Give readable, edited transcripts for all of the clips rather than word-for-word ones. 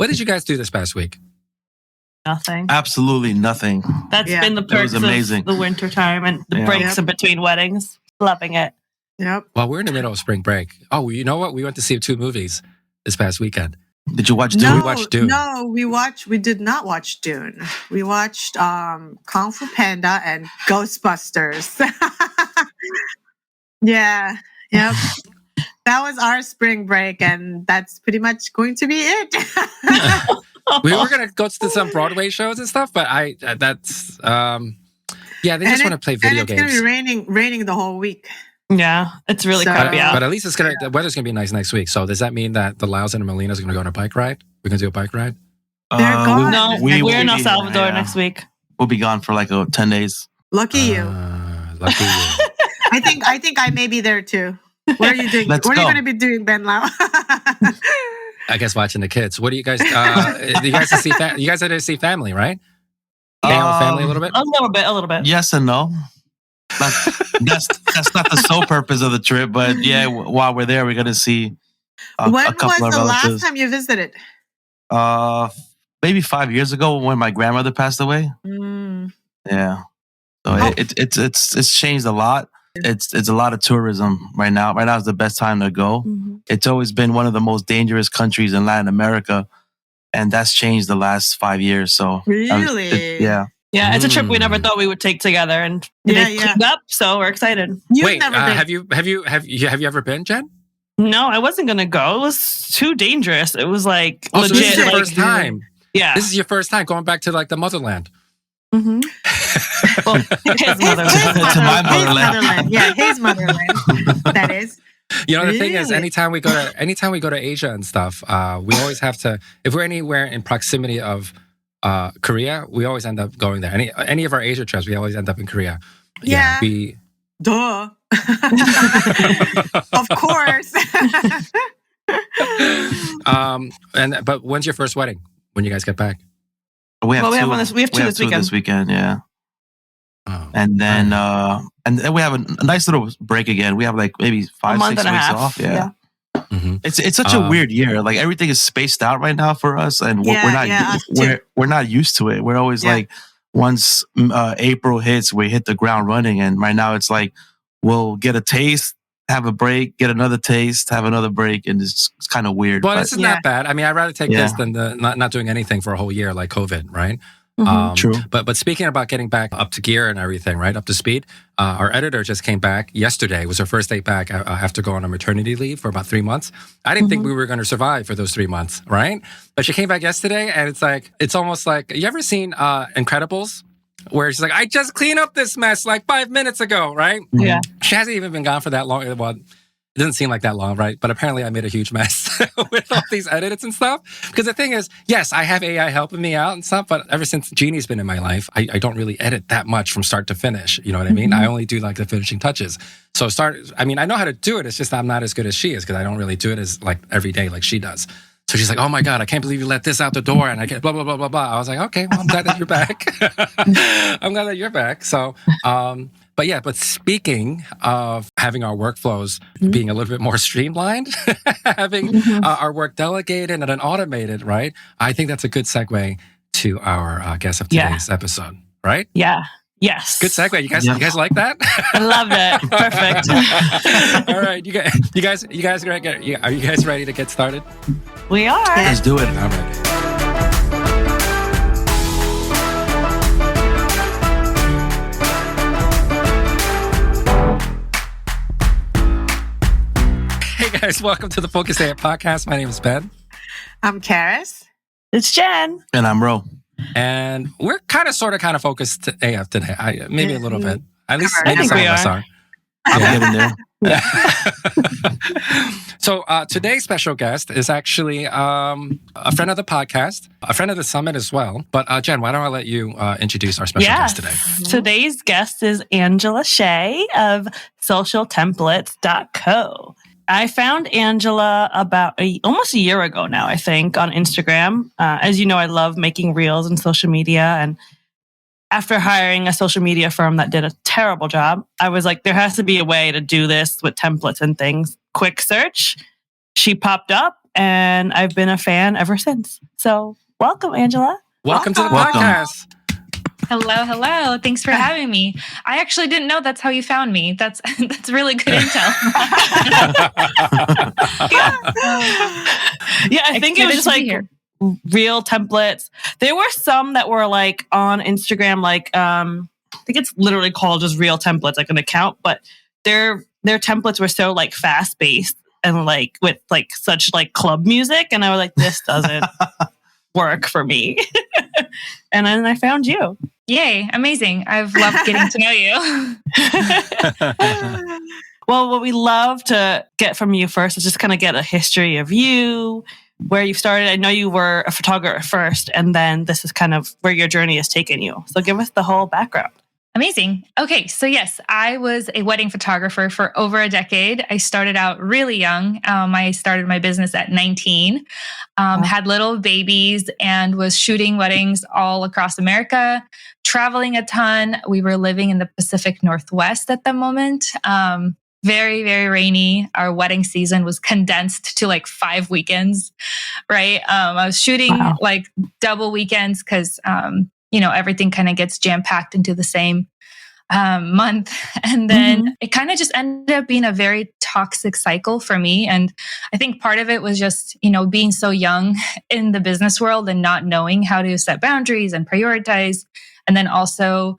What did you guys do this past week? Nothing. Absolutely nothing. That's been the perks of the winter time and the breaks in between weddings. Loving it. Yep. Well, we're in the middle of spring break. Oh, you know what? We went to see 2 movies this past weekend. Did you watch Dune? No, we watched Dune. No, we did not watch Dune. We watched Kung Fu Panda and Ghostbusters. Yeah. Yep. That was our spring break, and that's pretty much going to be it. We were gonna go to some Broadway shows and stuff, but they just want to play video games. And it's gonna be raining the whole week. Yeah, it's really crappy out. But at least the weather's gonna be nice next week. So does that mean that the Laos and the Molinas are gonna go on a bike ride? We're gonna do a bike ride? They're gone. No, we're in El Salvador next week. We'll be gone for like 10 days. Lucky you. Lucky you. I think I may be there too. What are you doing? What are you going to be doing, Ben Lau? I guess watching the kids. What do you guys? You guys are to see family, right? Family a little bit. A little bit. Yes and no. That's not the sole purpose of the trip, but yeah, while we're there, we're going to see a couple of relatives. When was the last time you visited? Maybe 5 years ago when my grandmother passed away. Yeah, so it's changed a lot. It's a lot of tourism right now. Right now is the best time to go. Mm-hmm. It's always been one of the most dangerous countries in Latin America, and that's changed the last 5 years. So really, yeah, it's a trip we never thought we would take together, and it cleaned up. So we're excited. Wait, have you ever been, Jen? No, I wasn't gonna go. It was too dangerous. It was like legit. So this is your first time. Yeah, this is your first time going back to like the motherland. Mm-hmm. Well, his motherland. To my motherland. Yeah, his motherland. That is. You know, the thing is, anytime we go to Asia and stuff, we always have to. If we're anywhere in proximity of Korea, we always end up going there. Any of our Asia trips, we always end up in Korea. Yeah. Duh. Of course. But when's your first wedding? When you guys get back? We have two this weekend. This weekend, yeah. Oh. And then we have a nice little break again. We have like maybe 5-6 weeks off. Yeah. Mm-hmm. It's such a weird year. Like everything is spaced out right now for us, and we're not used to it. We're always like, once April hits, we hit the ground running, and right now it's like we'll get a taste, have a break, get another taste, have another break, and it's kind of weird. But it's not bad. I mean, I'd rather take this than not doing anything for a whole year like COVID, right? Mm-hmm. True. But speaking about getting back up to gear and everything, right, up to speed, our editor just came back yesterday. It was her first day back after going on maternity leave for about 3 months. I didn't think we were going to survive for those 3 months, right? But she came back yesterday, and it's almost like, you ever seen Incredibles? Where she's like, I just cleaned up this mess like 5 minutes ago, right? Yeah. She hasn't even been gone for that long. Well, it doesn't seem like that long, right? But apparently I made a huge mess with all these edits and stuff. Because the thing is, yes, I have AI helping me out and stuff, but ever since Jeannie's been in my life, I don't really edit that much from start to finish. You know what I mean? I only do like the finishing touches. So I know how to do it. It's just I'm not as good as she is because I don't really do it as like every day like she does. So she's like, oh my God, I can't believe you let this out the door. And I get blah, blah, blah, blah, blah. I was like, okay, well, I'm glad that you're back. I'm glad that you're back. So, but speaking of having our workflows being a little bit more streamlined, having our work delegated and then automated, right? I think that's a good segue to our guest of today's episode, right? Yeah. Yes. Good segue. You guys like that? I love it. Perfect. All right. Are you guys ready to get started? We are. Let's do it. All right. Hey guys, welcome to the Focus AI podcast. My name is Ben. I'm Karis. It's Jen. And I'm Ro. And we're kind of focused AF today. Maybe a little bit. At least I think some we of us are. I'll get in there. So today's special guest is actually a friend of the podcast, a friend of the summit as well. But Jen, why don't I let you introduce our special guest today? Today's guest is Angela Shae of socialtemplates.co. I found Angela about almost a year ago now, I think, on Instagram. As you know, I love making reels and social media. And after hiring a social media firm that did a terrible job, I was like, there has to be a way to do this with templates and things. Quick search. She popped up and I've been a fan ever since. So welcome, Angela. Welcome to the podcast. Hello. Thanks for having me. I actually didn't know that's how you found me. That's really good intel. Yeah, I think it was just like real templates. There were some that were like on Instagram, like I think it's literally called just real templates, like an account, but their templates were so like fast paced and like with like such like club music, and I was like, this doesn't work for me. And then I found you. Yay, amazing. I've loved getting to know you. Well, what we love to get from you first is just kind of get a history of you, where you started. I know you were a photographer first, and then this is kind of where your journey has taken you. So give us the whole background. Amazing. Okay, so yes, I was a wedding photographer for over a decade. I started out really young. I started my business at 19, had little babies, and was shooting weddings all across America, traveling a ton. We were living in the Pacific Northwest at the moment. Very, very rainy. Our wedding season was condensed to like 5 weekends, right? I was shooting like double weekends because everything kind of gets jam-packed into the same month. And then it kind of just ended up being a very toxic cycle for me. And I think part of it was just, being so young in the business world and not knowing how to set boundaries and prioritize. And then also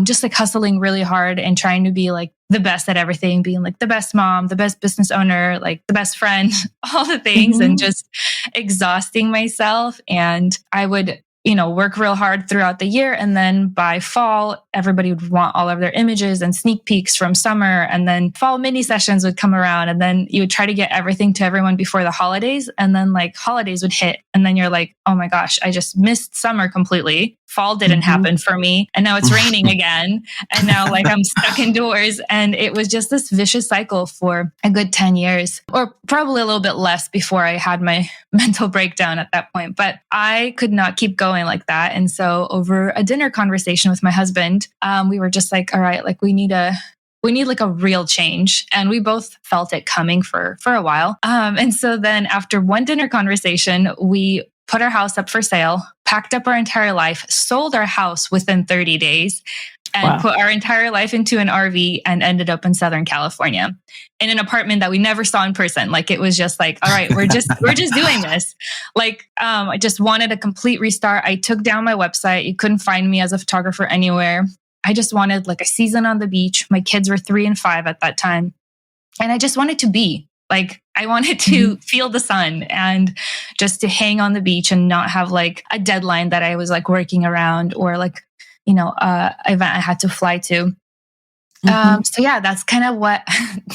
just like hustling really hard and trying to be like the best at everything, being like the best mom, the best business owner, like the best friend, all the things, and just exhausting myself. And I would work real hard throughout the year. And then by fall, everybody would want all of their images and sneak peeks from summer. And then fall mini sessions would come around. And then you would try to get everything to everyone before the holidays. And then like holidays would hit. And then you're like, oh my gosh, I just missed summer completely. Fall didn't happen for me. And now it's raining again. And now like I'm stuck indoors. And it was just this vicious cycle for a good 10 years, or probably a little bit less before I had my mental breakdown at that point. But I could not keep going like that. And so over a dinner conversation with my husband, we were just like, all right, like we need like a real change. And we both felt it coming for a while. And so then after one dinner conversation, we put our house up for sale, packed up our entire life, sold our house within 30 days, and put our entire life into an RV and ended up in Southern California in an apartment that we never saw in person. Like it was just like, all right, we're just doing this. Like, I just wanted a complete restart. I took down my website. You couldn't find me as a photographer anywhere. I just wanted like a season on the beach. My kids were 3 and 5 at that time. And I just wanted to be like, I wanted to feel the sun and just to hang on the beach and not have like a deadline that I was like working around, or like, event I had to fly to. So yeah, that's kind of what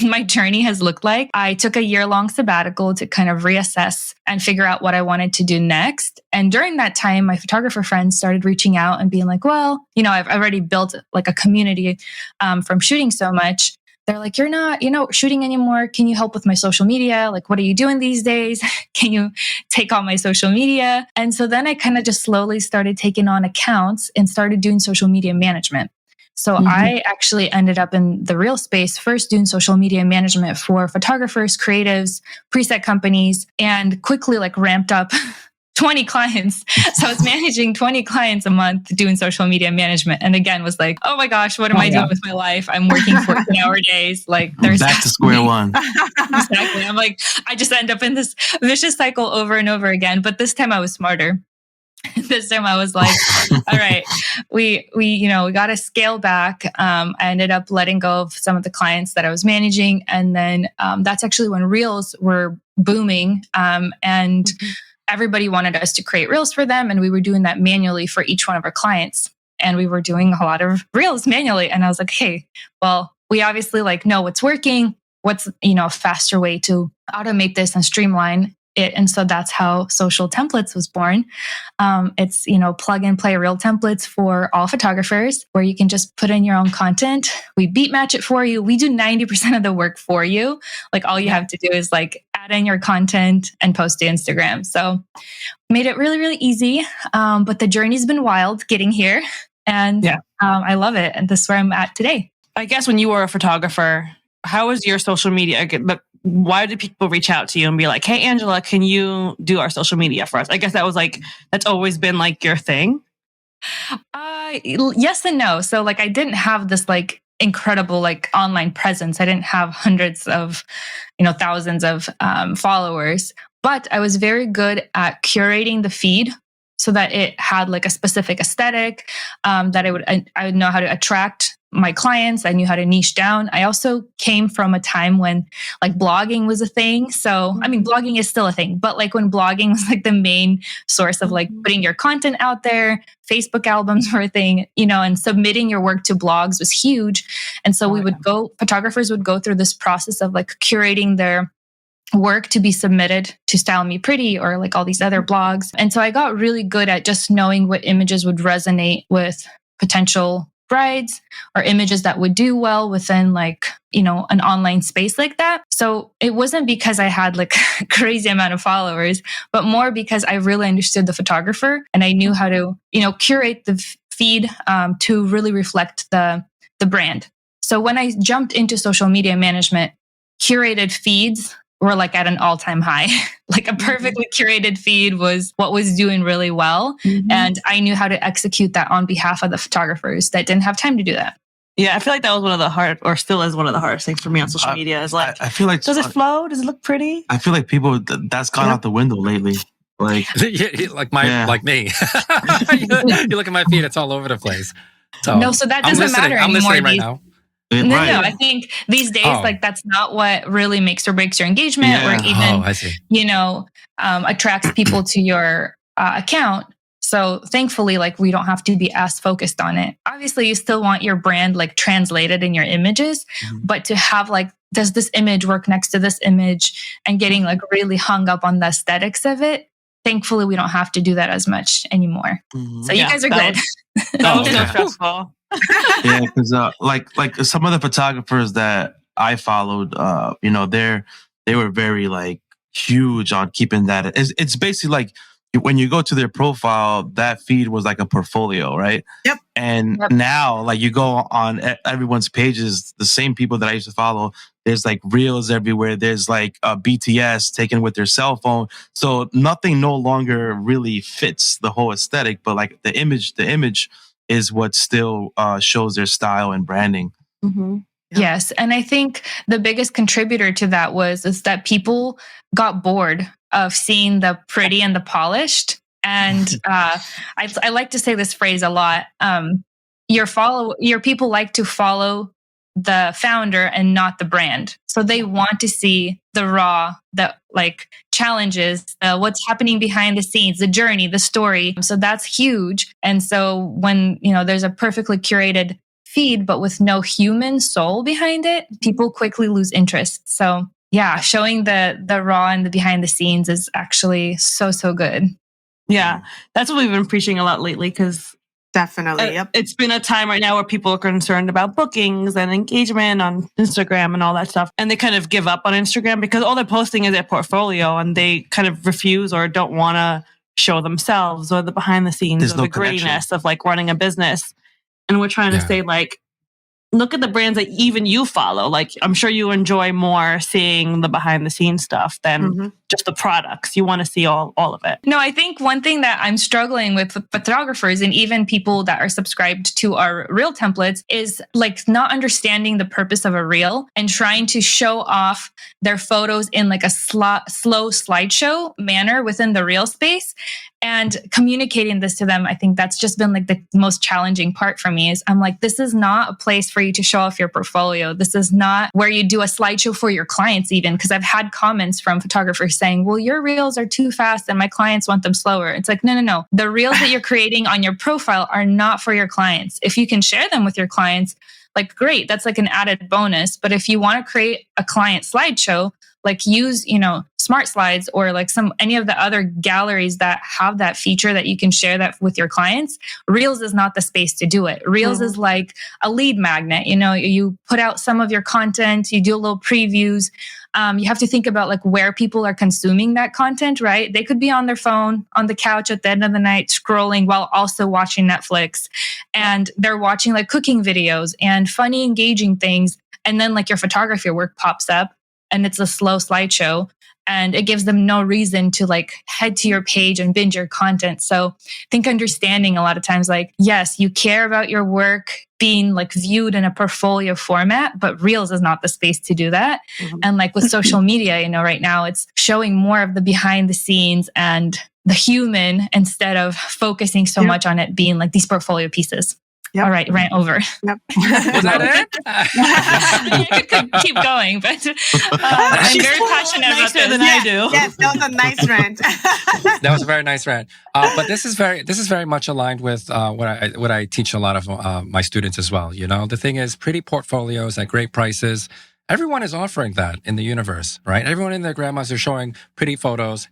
my journey has looked like. I took a year-long sabbatical to kind of reassess and figure out what I wanted to do next. And during that time, my photographer friends started reaching out and being like, well, I've already built like a community from shooting so much. They're like, you're not shooting anymore. Can you help with my social media? Like, what are you doing these days? Can you take on my social media? And so then I kind of just slowly started taking on accounts and started doing social media management. So I actually ended up in the real space first doing social media management for photographers, creatives, preset companies, and quickly like ramped up 20 clients. So I was managing 20 clients a month doing social media management. And again, was like, oh my gosh, what am I doing with my life? I'm working 14-hour days. Like there's back to square one. Exactly. I'm like, I just end up in this vicious cycle over and over again. But this time I was smarter. This time I was like, all right, we got to scale back. I ended up letting go of some of the clients that I was managing. And then that's actually when Reels were booming. And everybody wanted us to create Reels for them. And we were doing that manually for each one of our clients. And we were doing a lot of Reels manually. And I was like, hey, well, we obviously like know what's working. What's, a faster way to automate this and streamline it. And so that's how Social Templates was born. It's, plug and play Reel templates for all photographers where you can just put in your own content. We beat match it for you. We do 90% of the work for you. Like all you have to do is like add in your content and post to Instagram. So made it really, really easy. But the journey's been wild getting here. And I love it. And this is where I'm at today. I guess when you were a photographer, how was your social media? why did people reach out to you and be like, hey, Angela, can you do our social media for us? I guess that's always been like your thing. Yes and no. So like, I didn't have this like incredible like online presence. I didn't have hundreds of, thousands of followers, but I was very good at curating the feed so that it had like a specific aesthetic, that I would know how to attract my clients. I knew how to niche down. I also came from a time when like blogging was a thing. So, I mean, blogging is still a thing, but like when blogging was like the main source of like putting your content out there, Facebook albums were a thing, and submitting your work to blogs was huge. And so photographers would go through this process of like curating their work to be submitted to Style Me Pretty or like all these other blogs. And so I got really good at just knowing what images would resonate with potential brides or images that would do well within like, an online space like that. So it wasn't because I had like a crazy amount of followers, but more because I really understood the photographer and I knew how to, curate the feed to really reflect the brand. So when I jumped into social media management, curated feeds were like at an all-time high. Like a perfectly curated feed was what was doing really well. Mm-hmm. And I knew how to execute that on behalf of the photographers that didn't have time to do that. Yeah, I feel like that was one of the hard, or still is one of the hardest things for me on social media. Is like, I feel like, does it flow? Does it look pretty? I feel like people that's gone out the window lately. Like, like me. You look at my feed; it's all over the place. So no, so that doesn't matter anymore. I'm listening right now. No, I think these days, like that's not what really makes or breaks your engagement, or even, attracts people to your account. So thankfully, like we don't have to be as focused on it. Obviously, you still want your brand like translated in your images, but to have like, does this image work next to this image, and getting like really hung up on the aesthetics of it. Thankfully, we don't have to do that as much anymore. So you guys are good. That was so stressful. Yeah, because like some of the photographers that I followed, they were very like huge on keeping that. It's basically like when you go to their profile, that feed was like a portfolio, right? Yep. And now, like you go on everyone's pages, the same people that I used to follow. There's like reels everywhere. There's like BTS taken with their cell phone. So nothing no longer really fits the whole aesthetic, but like the image is what still shows their style and branding. Mm-hmm. Yeah. Yes. And I think the biggest contributor to that is that people got bored of seeing the pretty and the polished. And I like to say this phrase a lot. Your people like to follow the founder and not the brand. So they want to see the raw, the like challenges, what's happening behind the scenes, the journey, the story. So that's huge. And so when, there's a perfectly curated feed, but with no human soul behind it, people quickly lose interest. So yeah, showing the raw and the behind the scenes is actually so good. Yeah, that's what we've been preaching a lot lately because definitely. Yep. It's been a time right now where people are concerned about bookings and engagement on Instagram and all that stuff. And they kind of give up on Instagram because all they're posting is their portfolio and they kind of refuse or don't want to show themselves or the behind the scenes or the grittiness of like running a business. And we're trying to say like, look at the brands that even you follow. Like, I'm sure you enjoy more seeing the behind the scenes stuff than just the products. You want to see all of it. No, I think one thing that I'm struggling with photographers and even people that are subscribed to our reel templates is like not understanding the purpose of a reel and trying to show off their photos in like a slow slideshow manner within the reel space. And communicating this to them, I think that's just been like the most challenging part for me is I'm like, this is not a place for you to show off your portfolio. This is not where you do a slideshow for your clients even, because I've had comments from photographers saying, well, your reels are too fast and my clients want them slower. It's like, no. The reels that you're creating on your profile are not for your clients. If you can share them with your clients, like great, that's like an added bonus. But if you want to create a client slideshow, like use, Smart Slides or like any of the other galleries that have that feature that you can share that with your clients. Reels is not the space to do it. Reels is like a lead magnet. You put out some of your content, you do a little previews. You have to think about like where people are consuming that content, right? They could be on their phone, on the couch at the end of the night, scrolling while also watching Netflix. And they're watching like cooking videos and funny, engaging things. And then like your photography work pops up. and it's a slow slideshow. And it gives them no reason to like head to your page and binge your content. So I think understanding a lot of times, like, yes, you care about your work being like viewed in a portfolio format, but Reels is not the space to do that. And like with social media, you know, right now it's showing more of the behind the scenes and the human instead of focusing so much on it being like these portfolio pieces. Yep. All right, rant over. Yep. Was that it? You could keep going, but I'm very passionate about this. Than I do. Yes, that was a nice rant. That was a very nice rant. But this is very much aligned with what I teach a lot of my students as well. You know, the thing is, pretty portfolios at great prices. Everyone is offering that in the universe, right? Everyone and their grandmas are showing pretty photos,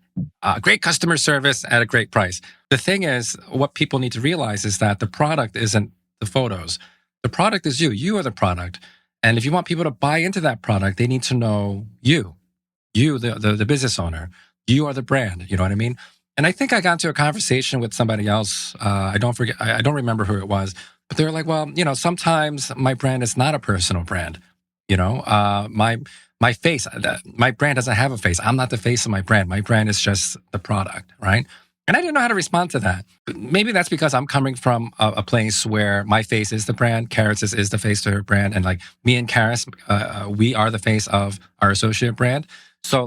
great customer service at a great price. The thing is, what people need to realize is that the product isn't the photos. The product is you. You are the product. And if you want people to buy into that product, they need to know you, the business owner. You are the brand. You know what I mean? And I think I got into a conversation with somebody else. I don't remember who it was, but they were like, well, you know, sometimes my brand is not a personal brand. You know, my face, my brand doesn't have a face. I'm not the face of my brand. My brand is just the product, right? And I didn't know how to respond to that. Maybe that's because I'm coming from a place where my face is the brand. Carrots is the face to her brand. And like me and Karis, we are the face of our associate brand. So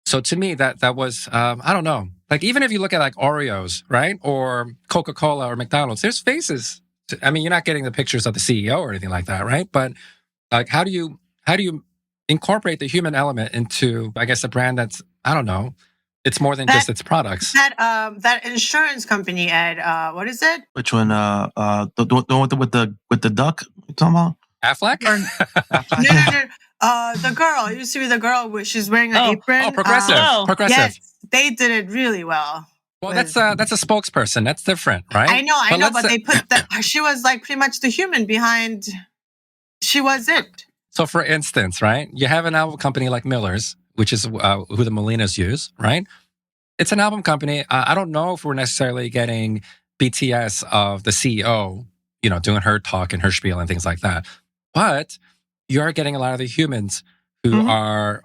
to me, that was, I don't know. Like, even if you look at like Oreos, right? Or Coca-Cola or McDonald's, there's faces. I mean, you're not getting the pictures of the CEO or anything like that, right? But like, how do you incorporate the human element into, I guess, a brand that's, I don't know, it's more than just its products. That insurance company, Ed, what is it? Which one? The one with the duck you talking about? Affleck? No. The girl. It used to be the girl where she's wearing an apron. Oh, Progressive. Progressive. Yes, they did it really well. Well, that's a spokesperson. That's different, right? I know, but they put she was like pretty much the human behind. She was it. So, for instance, right, you have an album company like Miller's, which is who the Molinas use, right? It's an album company. I don't know if we're necessarily getting BTS of the CEO, you know, doing her talk and her spiel and things like that. But you are getting a lot of the humans who are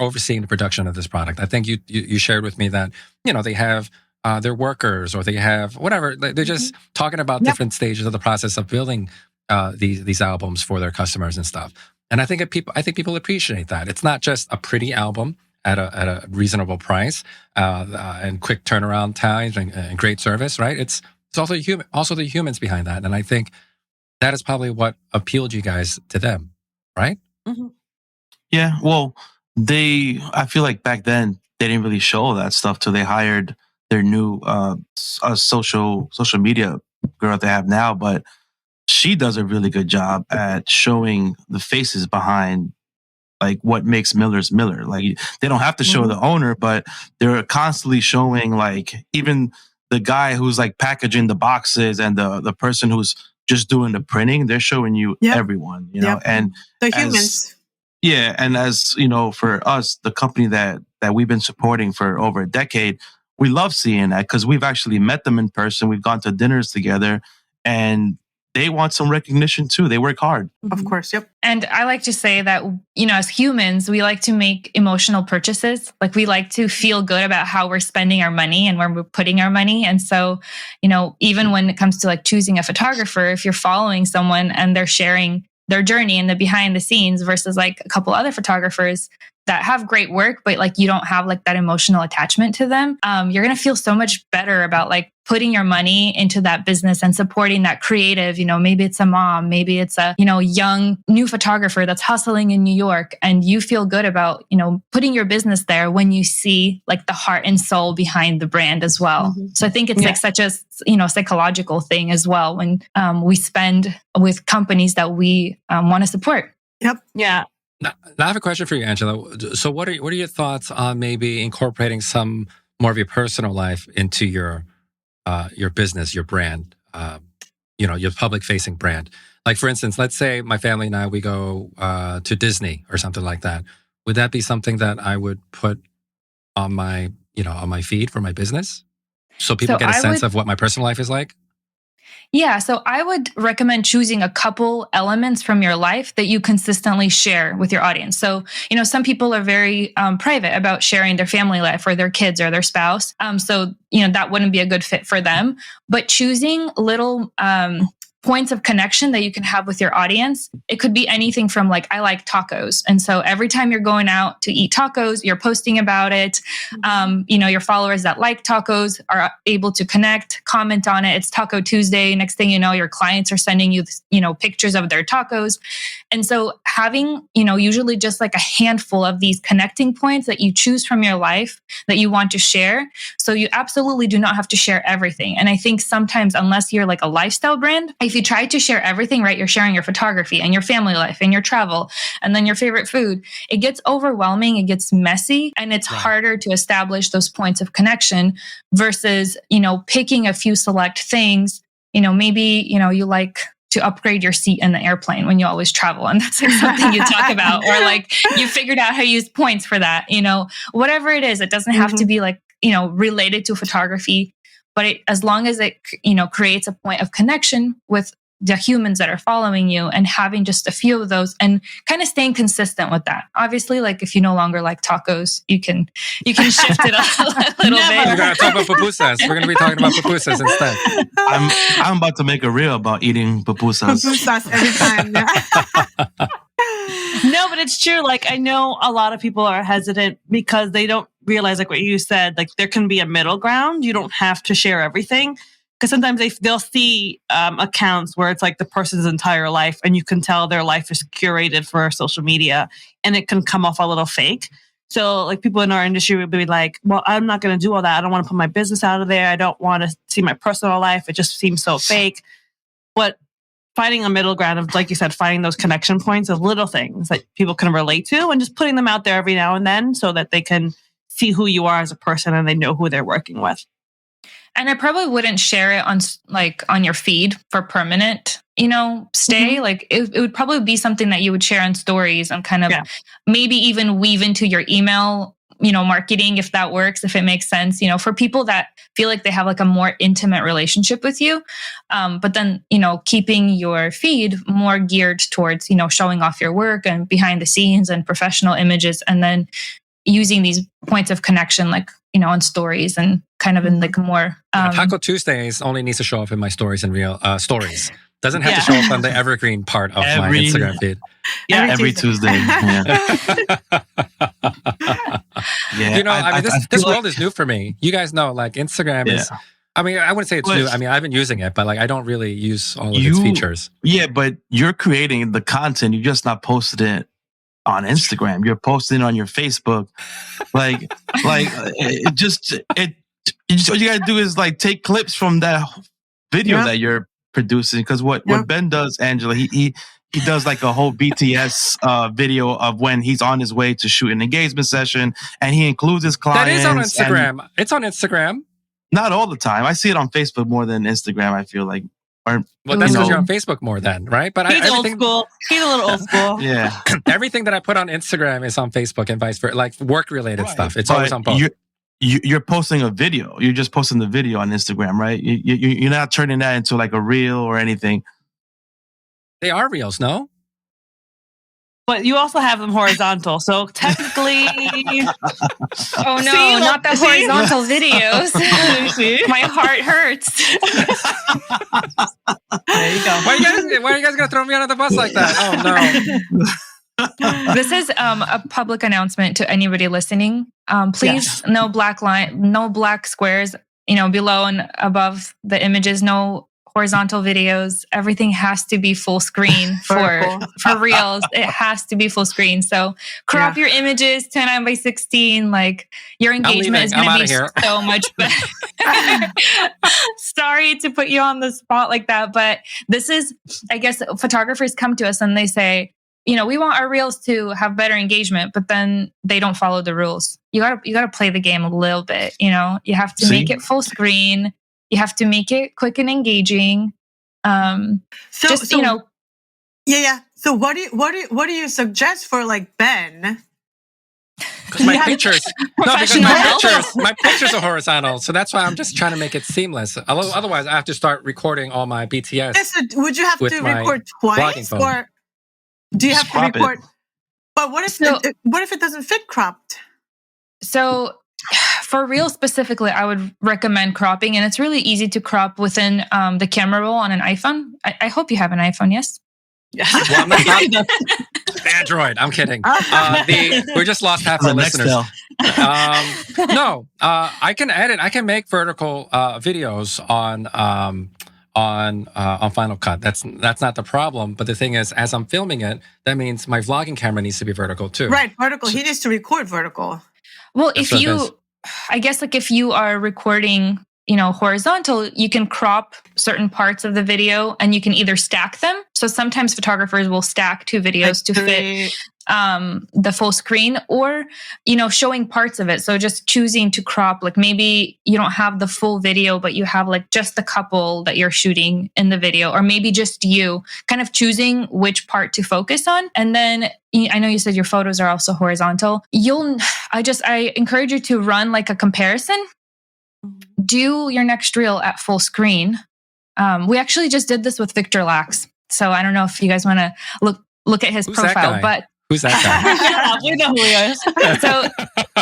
overseeing the production of this product. I think you shared with me that, you know, they have their workers or they have whatever. They're just talking about different stages of the process of building these albums for their customers and stuff. And I think people appreciate that. It's not just a pretty album at a reasonable price and quick turnaround times and great service, right? It's also the humans behind that. And I think that is probably what appealed you guys to them, right? Mm-hmm. Yeah. Well, I feel like back then they didn't really show that stuff till they hired their new social media girl they have now, but she does a really good job at showing the faces behind like what makes Miller's Miller. Like, they don't have to show the owner, but they're constantly showing like even the guy who's like packaging the boxes and the person who's just doing the printing. They're showing you everyone, you know, and the humans. And as you know, for us, the company that we've been supporting for over a decade, we love seeing that because we've actually met them in person. We've gone to dinners together, and they want some recognition too. They work hard. Of course, yep. And I like to say that, you know, as humans, we like to make emotional purchases. Like, we like to feel good about how we're spending our money and where we're putting our money. And so, you know, even when it comes to like choosing a photographer, if you're following someone and they're sharing their journey and the behind the scenes versus like a couple other photographers that have great work, but like you don't have like that emotional attachment to them, you're going to feel so much better about like putting your money into that business and supporting that creative. You know, maybe it's a mom, maybe it's a, you know, young new photographer that's hustling in New York, and you feel good about, you know, putting your business there when you see like the heart and soul behind the brand as well. So I think it's like such a, you know, psychological thing as well when we spend with companies that we want to support. Yep. Yeah. Now, I have a question for you, Angela. So what are your thoughts on maybe incorporating some more of your personal life into your business, your brand, you know, your public-facing brand? Like, for instance, let's say my family and I, we go to Disney or something like that. Would that be something that I would put on my feed for my business, so people get a sense of what my personal life is like? Yeah, so I would recommend choosing a couple elements from your life that you consistently share with your audience. So, some people are very private about sharing their family life or their kids or their spouse. So, that wouldn't be a good fit for them. But choosing little points of connection that you can have with your audience. It could be anything from like, I like tacos. And so every time you're going out to eat tacos, you're posting about it. Your followers that like tacos are able to connect, comment on it. It's Taco Tuesday. Next thing you know, your clients are sending you, pictures of their tacos. And so having, usually just like a handful of these connecting points that you choose from your life that you want to share. So you absolutely do not have to share everything. And I think sometimes, unless you're like a lifestyle brand, if you try to share everything, right, you're sharing your photography and your family life and your travel and then your favorite food, it gets overwhelming, it gets messy, and it's harder to establish those points of connection versus, picking a few select things. Maybe, you like to upgrade your seat in the airplane when you always travel. And that's like something you talk about, or like you figured out how to use points for that, whatever it is. It doesn't have to be like, related to photography, but as long as it, creates a point of connection with the humans that are following you, and having just a few of those and kind of staying consistent with that. Obviously, like if you no longer like tacos, you can shift it a little bit. We're going to talk about pupusas. We're going to be talking about pupusas instead. I'm about to make a reel about eating pupusas. Pupusas every time. Yeah. No, but it's true. Like, I know a lot of people are hesitant because they don't realize, like what you said, like there can be a middle ground. You don't have to share everything. Because sometimes they'll see accounts where it's like the person's entire life, and you can tell their life is curated for social media, and it can come off a little fake. So like people in our industry would be like, well, I'm not going to do all that. I don't want to put my business out of there. I don't want to see my personal life. It just seems so fake. But finding a middle ground of, like you said, finding those connection points of little things that people can relate to, and just putting them out there every now and then so that they can see who you are as a person and they know who they're working with. And I probably wouldn't share it on your feed for permanent, stay. Mm-hmm. Like it would probably be something that you would share on stories and kind of maybe even weave into your email, marketing, if that works, if it makes sense, for people that feel like they have like a more intimate relationship with you. But then, keeping your feed more geared towards, showing off your work and behind the scenes and professional images, and then using these points of connection, like, on stories and kind of in like more... Taco Tuesdays only needs to show up in my stories and real stories. Doesn't have to show up on the evergreen part of my Instagram feed. Yeah, every Tuesday. Yeah. This world is new for me. You guys know, like Instagram is... I mean, I wouldn't say it's new. I mean, I've been using it, but like I don't really use all of its features. Yeah, but you're creating the content. You're just not posting it on Instagram. You're posting it on your Facebook. All you gotta do is like take clips from that video that you're producing. Because what Ben does, Angela, he does like a whole BTS video of when he's on his way to shoot an engagement session, and he includes his clients. That is on Instagram. It's on Instagram. Not all the time. I see it on Facebook more than Instagram, I feel like. Well, that's because you're on Facebook more then, right? But he's old school. He's a little old school. Yeah. Everything that I put on Instagram is on Facebook and vice versa, like work-related stuff. It's always on both. You're posting a video. You're just posting the video on Instagram, right? You're not turning that into like a reel or anything. They are reels, no? But you also have them horizontal, so technically... Oh no, not the horizontal videos. My heart hurts. There you go. Why are you guys gonna throw me under the bus like that? Oh no. This is a public announcement to anybody listening. Please, no black line, no black squares, below and above the images, no horizontal videos. Everything has to be full screen for reels. It has to be full screen. So crop your images 10:16. Like your engagement is going to be so much better. Sorry to put you on the spot like that, but this is, I guess, photographers come to us and they say, we want our reels to have better engagement, but then they don't follow the rules. You gotta play the game a little bit. You have to make it full screen. You have to make it quick and engaging. So what do you suggest for like Ben Because my pictures, my pictures are horizontal, so that's why I'm just trying to make it seamless. Otherwise, I have to start recording all my BTS. So would you have to record twice, or do you have to record? But what if it doesn't fit cropped? So for Reels specifically, I would recommend cropping, and it's really easy to crop within the camera roll on an iPhone. I hope you have an iPhone, yes? Yeah. Well, not Android. I'm kidding. We just lost half our listeners. No, I can edit. I can make vertical videos on Final Cut. That's not the problem. But the thing is, as I'm filming it, that means my vlogging camera needs to be vertical too. Right, vertical. He needs to record vertical. Well, I guess like if you are recording, horizontal, you can crop certain parts of the video and you can either stack them. So sometimes photographers will stack two videos to fit the full screen, or, showing parts of it. So just choosing to crop, like maybe you don't have the full video, but you have like just the couple that you're shooting in the video, or maybe just you kind of choosing which part to focus on. And then I know you said your photos are also horizontal. I encourage you to run like a comparison. Do your next reel at full screen. We actually just did this with Victor Lax. So I don't know if you guys want to look at his profile, but who's that guy? We know who he is. So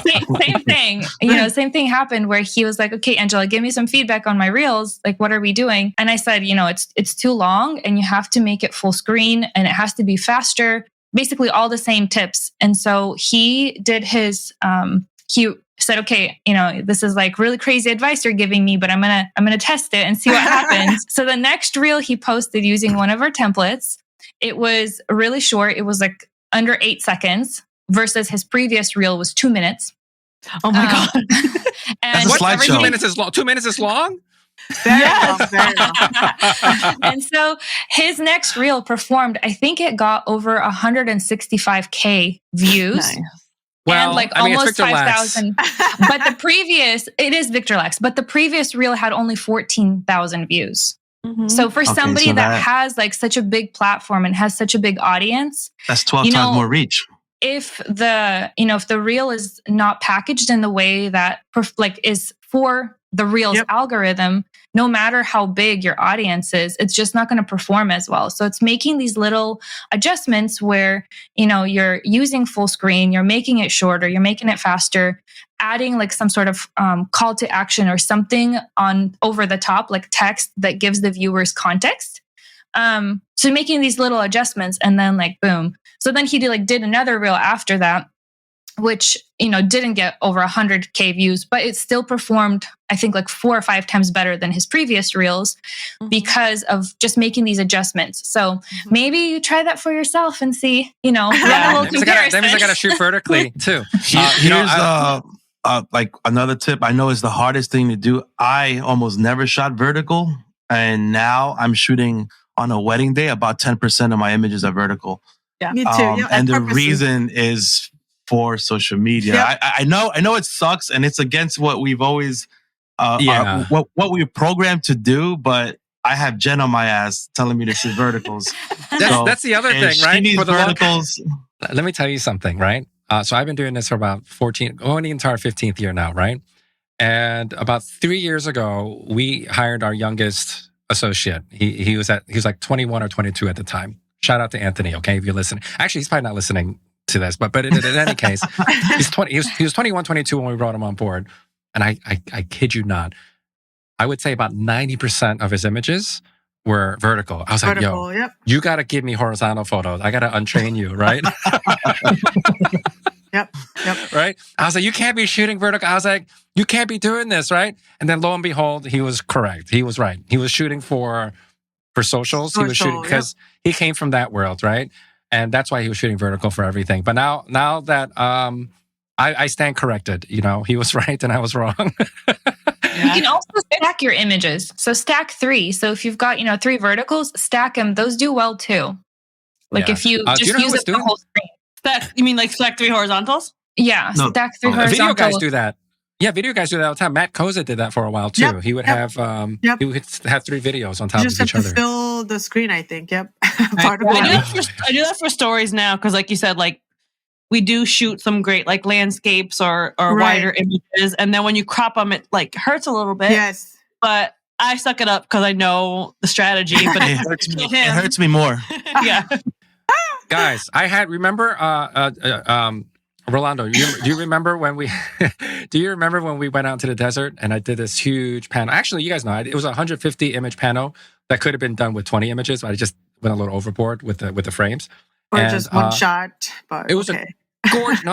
same thing, same thing happened where he was like, okay, Angela, give me some feedback on my reels. Like, what are we doing? And I said, it's too long and you have to make it full screen and it has to be faster. Basically all the same tips. And so he did his, he said, okay, this is like really crazy advice you're giving me, but I'm going to test it and see what happens. So the next reel he posted using one of our templates, it was really short. It was like under 8 seconds versus his previous reel was 2 minutes. Oh my God. And that's a slideshow. 2 minutes is long. 2 minutes is long? Very long. And so his next reel performed, I think it got over 165K views. Nice. Well, and like almost 5,000. But it is Victor Lax, but the previous reel had only 14,000 views. Mm-hmm. So for somebody that has like such a big platform and has such a big audience, that's 12 times more reach. If the reel is not packaged in the way that is for the Reels algorithm, no matter how big your audience is, it's just not going to perform as well. So it's making these little adjustments where, you're using full screen, you're making it shorter, you're making it faster, adding like some sort of call to action or something on over the top, like text that gives the viewers context. So making these little adjustments and then like, boom. So then he did another reel after that, which, didn't get over 100K views, but it still performed, I think, like 4 or 5 times better than his previous reels because of just making these adjustments. So maybe you try that for yourself and see, that means I got to shoot vertically too. Here's like another tip I know is the hardest thing to do. I almost never shot vertical, and now I'm shooting on a wedding day. About 10% of my images are vertical. Yeah, me too. And the reason is for social media. Yep. I know it sucks and it's against what we've always what we've programmed to do, but I have Jen on my ass telling me to shoot verticals. That's the other thing, right? For the verticals. Let me tell you something, right? So I've been doing this for about 14, going into our 15th year now, right? And about 3 years ago, we hired our youngest associate. He was like 21 or 22 at the time. Shout out to Anthony, okay, if you're listening. Actually, he's probably not listening to this, but in any case, he was 21, 22 when we brought him on board. And I kid you not, I would say about 90% of his images were vertical. I was like, you got to give me horizontal photos. I got to untrain you, right? Yep. Right? I was like, you can't be shooting vertical. I was like, you can't be doing this, right? And then lo and behold, he was correct. He was right. He was shooting for socials. He was shooting because he came from that world, right? And that's why he was shooting vertical for everything. But now that I stand corrected, he was right and I was wrong. You can also stack your images. So stack 3. So if you've got, 3 verticals, stack them. Those do well too. Like if you just use it the whole screen. You mean like stack 3 horizontals? Yeah, stack 3 horizontals. Video guys do that. Yeah, video guys do that all the time. Matt Koza did that for a while too. Yep, he would have he would have 3 videos on top of each other. You just have to fill the screen, I think. Yep. I do that for stories now because, like you said, like we do shoot some great like landscapes or wider images. And then when you crop them, it like hurts a little bit. Yes. But I suck it up because I know the strategy, but it hurts me. It hurts me more. Yeah. Guys, remember, Rolando, do you remember when we went out to the desert and I did this huge panel? Actually, you guys know, it was a 150 image panel that could have been done with 20 images, but I just went a little overboard with the frames. Or just one shot, but it was a gorgeous. No.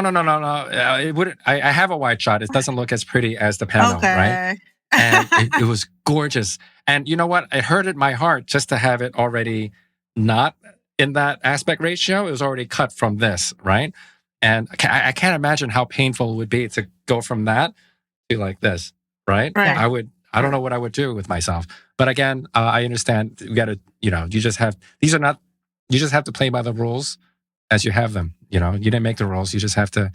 It wouldn't. I have a wide shot. It doesn't look as pretty as the panel, right? And it was gorgeous. And you know what? It hurted my heart just to have it already not in that aspect ratio. It was already cut from this, right? And I can't imagine how painful it would be to go from that to like this, right? I don't know what I would do with myself. But again, I understand. You got to, you just have to play by the rules as you have them. You didn't make the rules. You just have to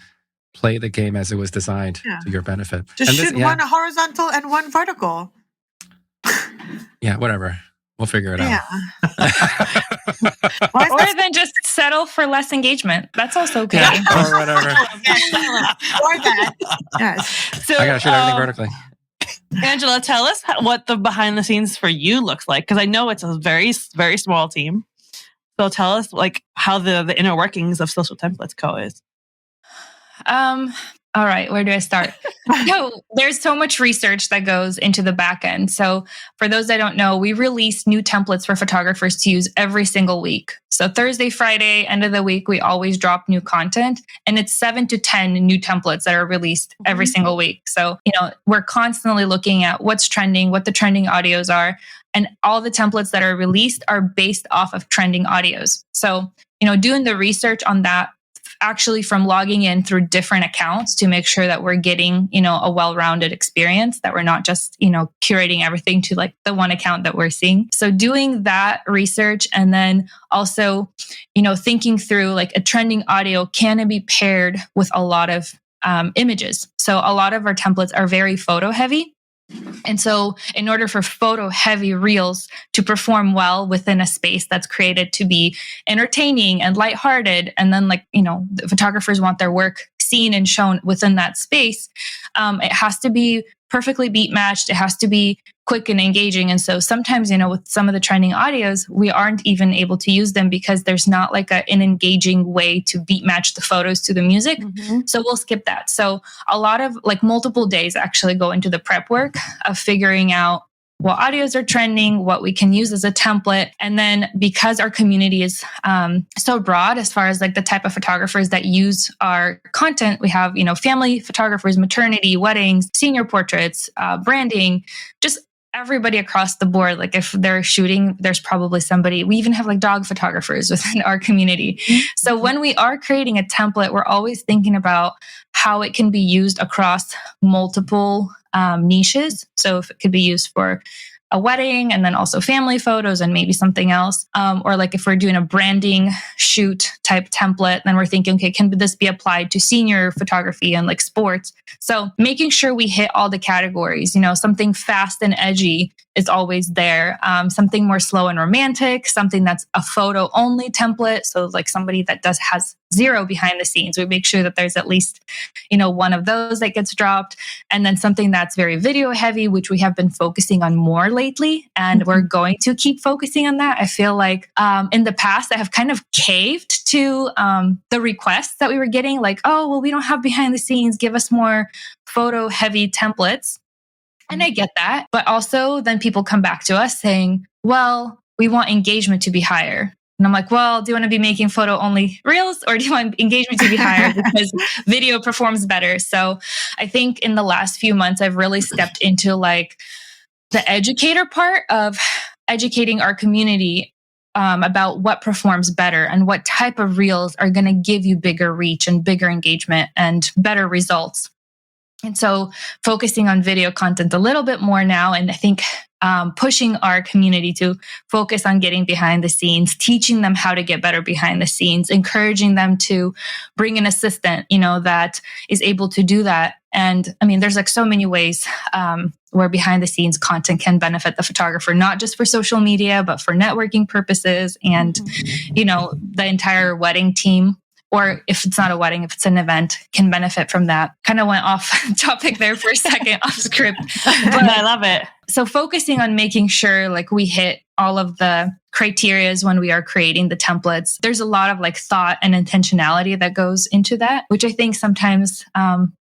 play the game as it was designed to your benefit. Just shoot one horizontal and one vertical. Yeah, whatever. We'll figure it out. Or then just settle for less engagement. That's also okay. Yeah, or whatever. Or that. Yes. So, I gotta shoot everything vertically. Angela, tell us what the behind the scenes for you looks like, because I know it's a very, very small team. So tell us like how the inner workings of Social Templates Co. is. All right, where do I start? There's so much research that goes into the back end. So for those that don't know, we release new templates for photographers to use every single week. So Thursday, Friday, end of the week, we always drop new content, and it's 7 to 10 new templates that are released every single week. So, we're constantly looking at what's trending, what the trending audios are, and all the templates that are released are based off of trending audios. So, doing the research on that, actually from logging in through different accounts to make sure that we're getting, a well-rounded experience, that we're not just, curating everything to like the one account that we're seeing. So doing that research, and then also, thinking through like a trending audio, can it be paired with a lot of images? So a lot of our templates are very photo heavy. And so in order for photo heavy reels to perform well within a space that's created to be entertaining and lighthearted, and then the photographers want their work seen and shown within that space, it has to be perfectly beat matched. It has to be quick and engaging. And so sometimes, with some of the trending audios, we aren't even able to use them because there's not like an engaging way to beat match the photos to the music. Mm-hmm. So we'll skip that. So a lot of multiple days actually go into the prep work of figuring out what audios are trending, what we can use as a template. And then because our community is so broad as far as the type of photographers that use our content, we have, family photographers, maternity, weddings, senior portraits, branding, just everybody across the board. If they're shooting, there's probably somebody. We even have dog photographers within our community. Mm-hmm. So when we are creating a template, we're always thinking about how it can be used across multiple niches. So if it could be used for a wedding and then also family photos and maybe something else. Or if we're doing a branding shoot type template, then we're thinking, okay, can this be applied to senior photography and sports? So making sure we hit all the categories, something fast and edgy is always there. Something more slow and romantic, something that's a photo only template. So somebody that has zero behind the scenes, we make sure that there's at least, one of those that gets dropped. And then something that's very video heavy, which we have been focusing on more lately. And we're going to keep focusing on that. I feel like in the past, I have kind of caved to the requests that we were getting, we don't have behind the scenes, give us more photo heavy templates. And I get that. But also then people come back to us saying, well, we want engagement to be higher. And I'm like, well, do you want to be making photo only reels, or do you want engagement to be higher because video performs better? So I think in the last few months, I've really stepped into the educator part of educating our community about what performs better and what type of reels are going to give you bigger reach and bigger engagement and better results. And so focusing on video content a little bit more now. And I think pushing our community to focus on getting behind the scenes, teaching them how to get better behind the scenes, encouraging them to bring an assistant, that is able to do that. And I mean, there's so many ways where behind the scenes content can benefit the photographer, not just for social media, but for networking purposes and, the entire wedding team or if it's not a wedding, if it's an event, can benefit from that. Kind of went off topic there for a second, off script. But I love it. So focusing on making sure like we hit all of the criterias when we are creating the templates. There's a lot of like thought and intentionality that goes into that, which I think sometimes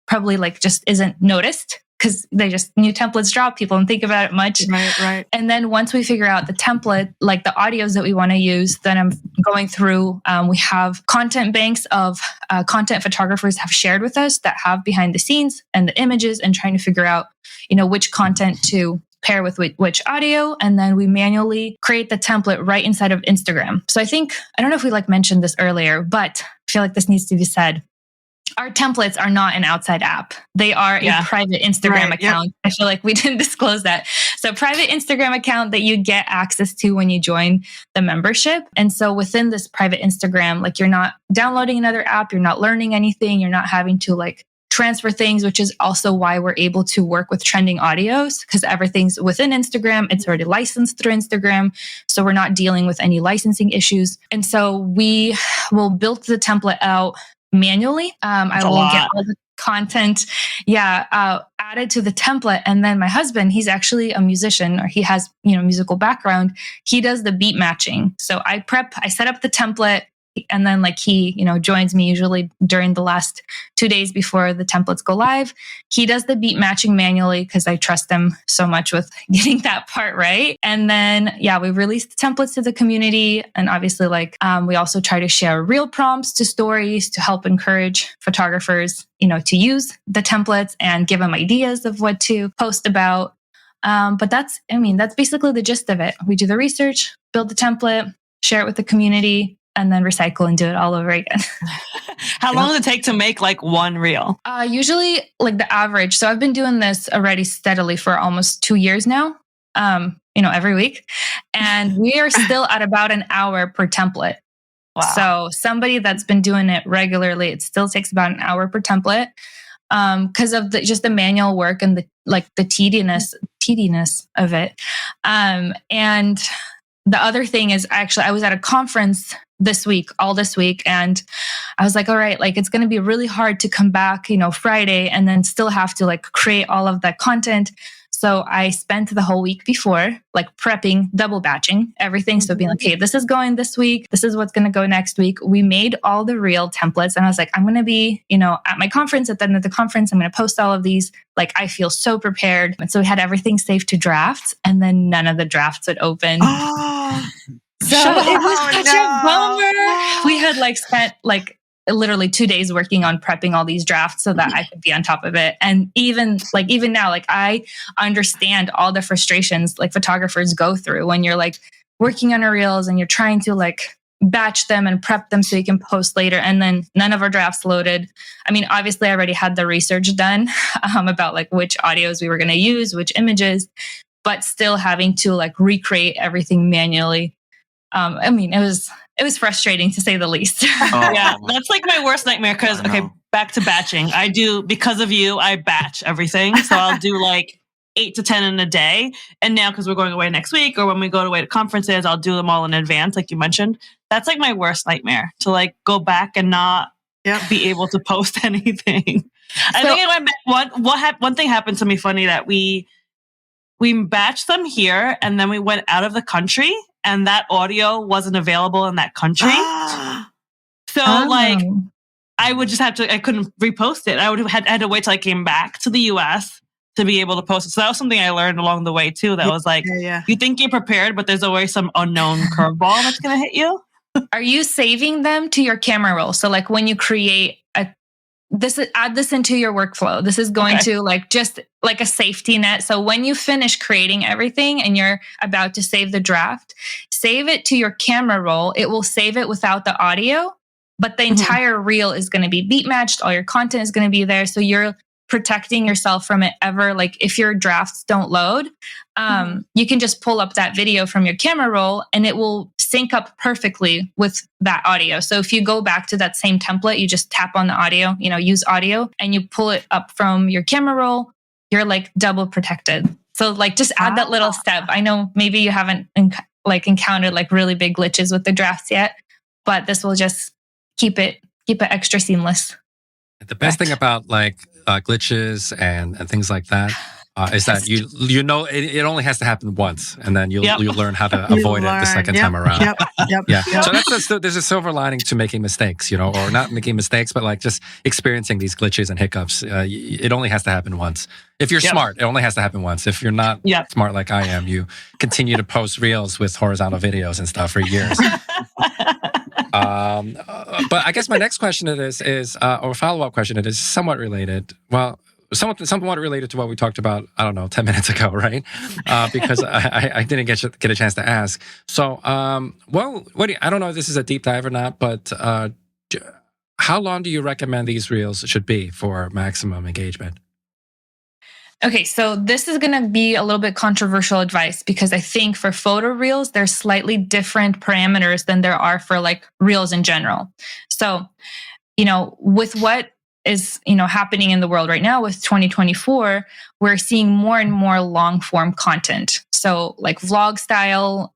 probably like just isn't noticed because they just new templates drop, people don't think about it much. Right. And then once we figure out the template, like the audios that we want to use, then I'm going through, we have content banks of content photographers have shared with us that have behind the scenes and the images and trying to figure out, which content to pair with which audio. And then we manually create the template right inside of Instagram. So I don't know if we mentioned this earlier, but I feel like this needs to be said. Our templates are not an outside app. They are a private Instagram account. Yep. I feel like we didn't disclose that. So private Instagram account that you get access to when you join the membership. And so within this private Instagram, you're not downloading another app. You're not learning anything. You're not having to transfer things, which is also why we're able to work with trending audios because everything's within Instagram. It's already licensed through Instagram. So we're not dealing with any licensing issues. And so we will build the template out manually. I will get all the content, added to the template. And then my husband, he's actually a musician, or he has, musical background. He does the beat matching. So I set up the template, and then he, joins me usually during the last 2 days before the templates go live. He does the beat matching manually because I trust him so much with getting that part right. And then, we release the templates to the community. And obviously we also try to share reel prompts to stories to help encourage photographers, to use the templates and give them ideas of what to post about. But that's basically the gist of it. We do the research, build the template, share it with the community, and then recycle and do it all over again. How long does it take to make one reel? Usually the average. So I've been doing this already steadily for almost 2 years now, every week. And we are still at about an hour per template. Wow. So somebody that's been doing it regularly, it still takes about an hour per template because of just the manual work and the tediness of it. And the other thing is I was at a conference all this week. And I was like, all right, it's going to be really hard to come back, Friday and then still have to create all of that content. So I spent the whole week before prepping, double batching everything. So being hey, this is going this week. This is what's going to go next week. We made all the reel templates and I was I'm going to be, at my conference, at the end of the conference, I'm going to post all of these. I feel so prepared. And so we had everything saved to drafts and then none of the drafts would open. So it was such a bummer. We had spent literally 2 days working on prepping all these drafts so that I could be on top of it. And even now, I understand all the frustrations photographers go through when you're working on your reels and you're trying to batch them and prep them so you can post later. And then none of our drafts loaded. I mean, obviously I already had the research done about which audios we were going to use, which images, but still having to recreate everything manually. It was frustrating to say the least. Yeah, that's my worst nightmare because, back to batching. Because of you, I batch everything. So I'll do 8 to 10 in a day. And now, because we're going away next week or when we go away to conferences, I'll do them all in advance, like you mentioned. That's my worst nightmare, to go back and not be able to post anything. I think one thing happened to me funny that we batched them here and then we went out of the country. And that audio wasn't available in that country. So I would just I couldn't repost it. I would have had to wait till I came back to the US to be able to post it. So that was something I learned along the way too. That was you think you're prepared, but there's always some unknown curveball that's going to hit you. Are you saving them to your camera roll? So when you create add this into your workflow. This is going to just a safety net. So when you finish creating everything and you're about to save the draft, save it to your camera roll. It will save it without the audio, but the entire reel is going to be beat matched. All your content is going to be there. So you're protecting yourself from it ever. If your drafts don't load, you can just pull up that video from your camera roll and it will sync up perfectly with that audio. So if you go back to that same template, you just tap on the audio, use audio and you pull it up from your camera roll, you're double protected. So just add that little step. I know maybe you haven't encountered really big glitches with the drafts yet, but this will just keep it keep it extra seamless. The best thing about like glitches and things like that is that you know it only has to happen once, and then you'll learn how to avoid it the second time around. Yeah. So there's a silver lining to making mistakes, you know, or not making mistakes, but like just experiencing these glitches and hiccups. It only has to happen once. If you're smart, it only has to happen once. If you're not smart like I am, you continue to post reels with horizontal videos and stuff for years. But I guess my next question to this is, or follow-up question, it is somewhat related. Well, somewhat related to what we talked about, I don't know, 10 minutes ago, right? Because I didn't get a chance to ask. So, I don't know if this is a deep dive or not, but how long do you recommend these reels should be for maximum engagement? Okay, so this is going to be a little bit controversial advice because I think for photo reels, there's slightly different parameters than there are for like reels in general. So, you know, with what is, you know, happening in the world right now with 2024, we're seeing more and more long form content. So like vlog style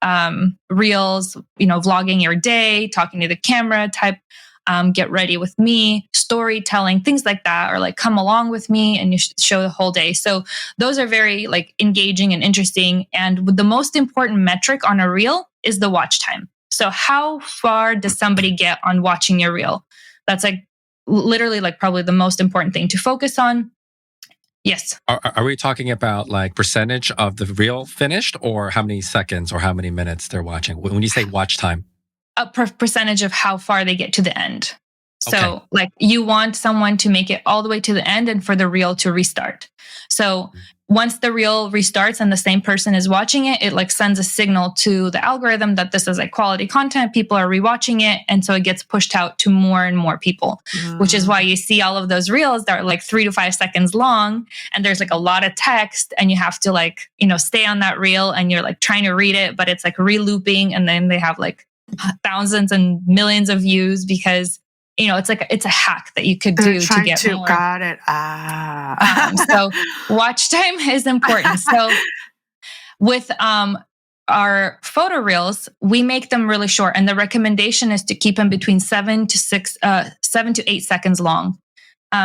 reels, you know, vlogging your day, talking to the camera type, get ready with me, storytelling, things like that, or like come along with me and you show the whole day. So those are very like engaging and interesting. And the most important metric on a reel is the watch time. So how far does somebody get on watching your reel? That's like literally like probably the most important thing to focus on. Yes. Are we talking about like percentage of the reel finished, or how many seconds or how many minutes they're watching? When you say watch time? A percentage of how far they get to the end. So like you want someone to make it all the way to the end and for the reel to restart. So once the reel restarts and the same person is watching it, it like sends a signal to the algorithm that this is like quality content. People are rewatching it. And so it gets pushed out to more and more people, which is why you see all of those reels that are like 3 to 5 seconds long. And there's like a lot of text and you have to like, you know, stay on that reel and you're like trying to read it, but it's like re-looping. And then they have like thousands and millions of views because, you know, it's a hack that you could do to get more. Got it. So watch time is important. So with our photo reels, we make them really short, and the recommendation is to keep them between 7 to 8 seconds long.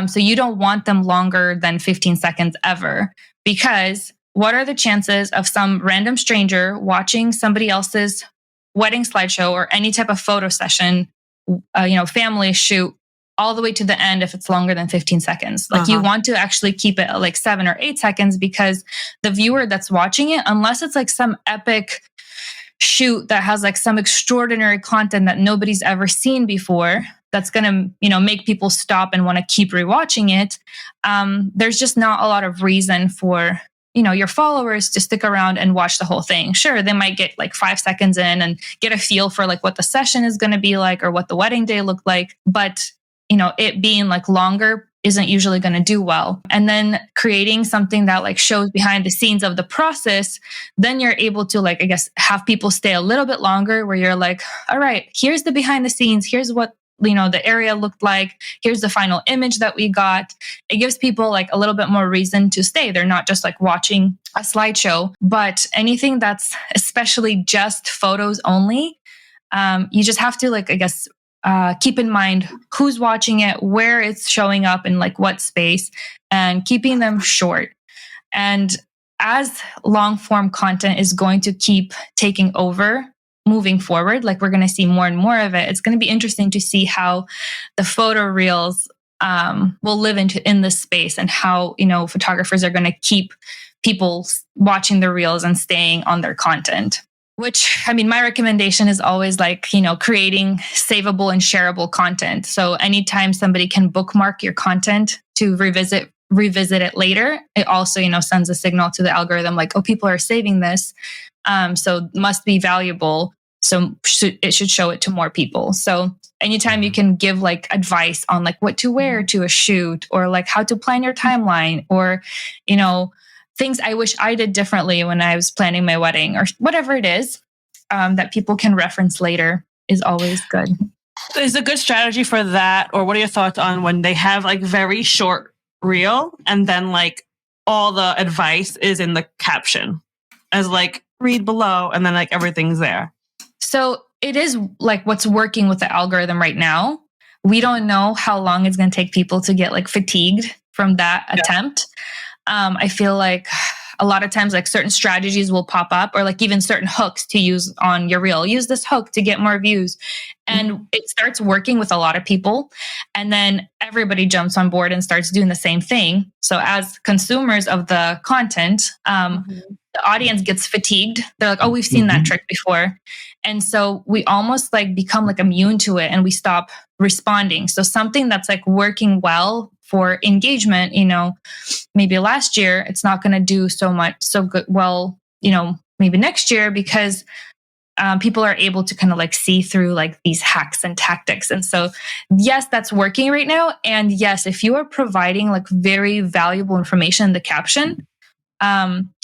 So you don't want them longer than 15 seconds ever, because what are the chances of some random stranger watching somebody else's wedding slideshow or any type of photo session, family shoot all the way to the end if it's longer than 15 seconds. Like you want to actually keep it at like 7 or 8 seconds, because the viewer that's watching it, unless it's like some epic shoot that has like some extraordinary content that nobody's ever seen before, that's going to, you know, make people stop and want to keep rewatching it. There's just not a lot of reason for, you know, your followers to stick around and watch the whole thing. Sure, they might get like 5 seconds in and get a feel for like what the session is going to be like or what the wedding day looked like. But, you know, it being like longer isn't usually going to do well. And then creating something that like shows behind the scenes of the process, then you're able to like, I guess, have people stay a little bit longer, where you're like, all right, here's the behind the scenes. Here's what, you know, the area looked like. Here's the final image that we got. It gives people like a little bit more reason to stay. They're not just like watching a slideshow. But anything that's especially just photos only, you just have to like, I guess, keep in mind who's watching it, where it's showing up in like what space, and keeping them short. And as long form content is going to keep taking over moving forward, like we're going to see more and more of it, it's going to be interesting to see how the photo reels will live in this space, and how, you know, photographers are going to keep people watching the reels and staying on their content. Which, I mean, my recommendation is always like, you know, creating savable and shareable content. So anytime somebody can bookmark your content to revisit it later, it also, you know, sends a signal to the algorithm like, oh, people are saving this. So must be valuable. So it should show it to more people. So anytime you can give like advice on like what to wear to a shoot, or like how to plan your timeline, or, you know, things I wish I did differently when I was planning my wedding, or whatever it is, that people can reference later, is always good. Is a good strategy for that? Or what are your thoughts on when they have like very short reel and then like all the advice is in the caption as like read below and then like everything's there? So it is like what's working with the algorithm right now. we don't know how long it's going to take people to get like fatigued from that attempt. I feel like a lot of times like certain strategies will pop up, or like even certain hooks to use on your reel. Use this hook to get more views. And it starts working with a lot of people. And then everybody jumps on board and starts doing the same thing. So as consumers of the content, the audience gets fatigued. They're like, oh, we've seen that trick before. And so we almost like become like immune to it and we stop responding. So something that's like working well for engagement, you know, maybe last year, it's not going to do so good. Well, you know, maybe next year, because people are able to kind of like see through like these hacks and tactics. And so, yes, that's working right now. And yes, if you are providing like very valuable information in the caption,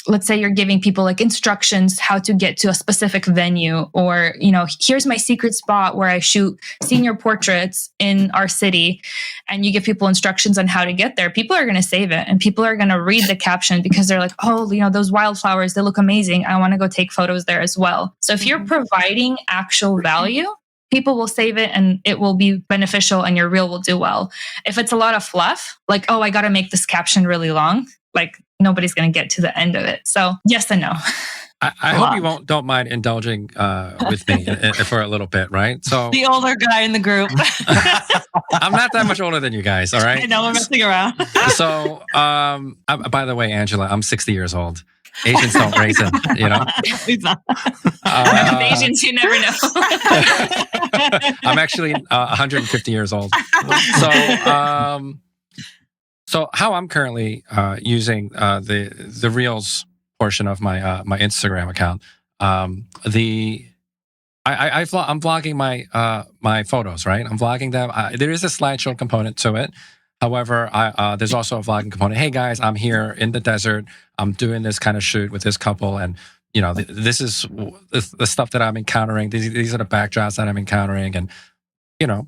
let's say you're giving people like instructions how to get to a specific venue, or, you know, here's my secret spot where I shoot senior portraits in our city, and you give people instructions on how to get there, people are going to save it, and people are going to read the caption because they're like, oh, you know, those wildflowers, they look amazing. I want to go take photos there as well. So if you're providing actual value, people will save it and it will be beneficial and your reel will do well. If it's a lot of fluff, like, oh, I got to make this caption really long, like nobody's going to get to the end of it. So yes and no. I hope you don't mind indulging with me for a little bit, right? So the older guy in the group. I'm not that much older than you guys, all right? I know, I'm messing around. So, by the way, Angela, I'm 60 years old. Asians don't raisin, you know? Asians, you never know. I'm actually 150 years old. So how I'm currently using the Reels portion of my my Instagram account, I'm vlogging my photos, right? I'm vlogging them. There is a slideshow component to it. However, there's also a vlogging component. Hey guys, I'm here in the desert. I'm doing this kind of shoot with this couple, and you know, this is the stuff that I'm encountering. These are the backdrops that I'm encountering, and you know.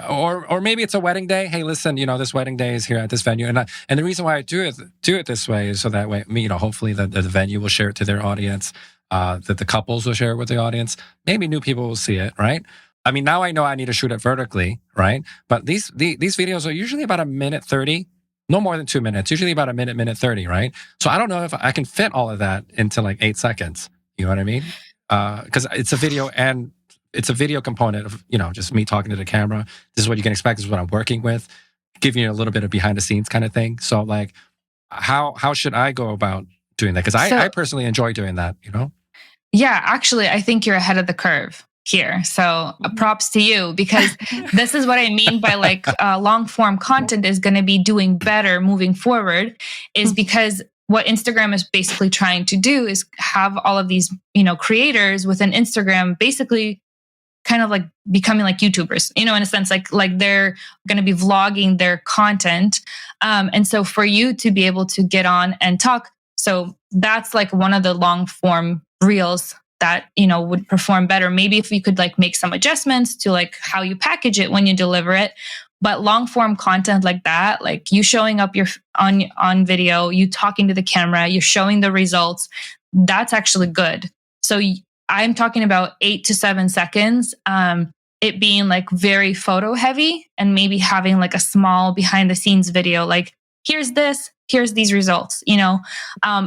Or maybe it's a wedding day. Hey, listen, you know, this wedding day is here at this venue, and the reason why I do it this way is so that way, you know, hopefully the venue will share it to their audience, that the couples will share it with the audience. Maybe new people will see it, right? I mean, now I know I need to shoot it vertically, right? But these videos are usually about 1:30, no more than 2 minutes. Usually about 1:30, right? So I don't know if I can fit all of that into like 8 seconds. You know what I mean? Because it's a video and it's a video component of, you know, just me talking to the camera. This is what you can expect. This is what I'm working with, giving you a little bit of behind the scenes kind of thing. So like, how should I go about doing that? Because I personally enjoy doing that, you know? Yeah, actually, I think you're ahead of the curve here. So props to you, because this is what I mean by like long form content is going to be doing better moving forward, is because what Instagram is basically trying to do is have all of these, you know, creators within Instagram basically kind of like becoming like YouTubers, you know, in a sense, like they're going to be vlogging their content. And so for you to be able to get on and talk, so that's like one of the long form reels that, you know, would perform better. Maybe if you could like make some adjustments to like how you package it when you deliver it. But long form content like that, like you showing up on video, you talking to the camera, you're showing the results, that's actually good. So I'm talking about 8 to 7 seconds, it being like very photo heavy, and maybe having like a small behind the scenes video, like here's these results, you know.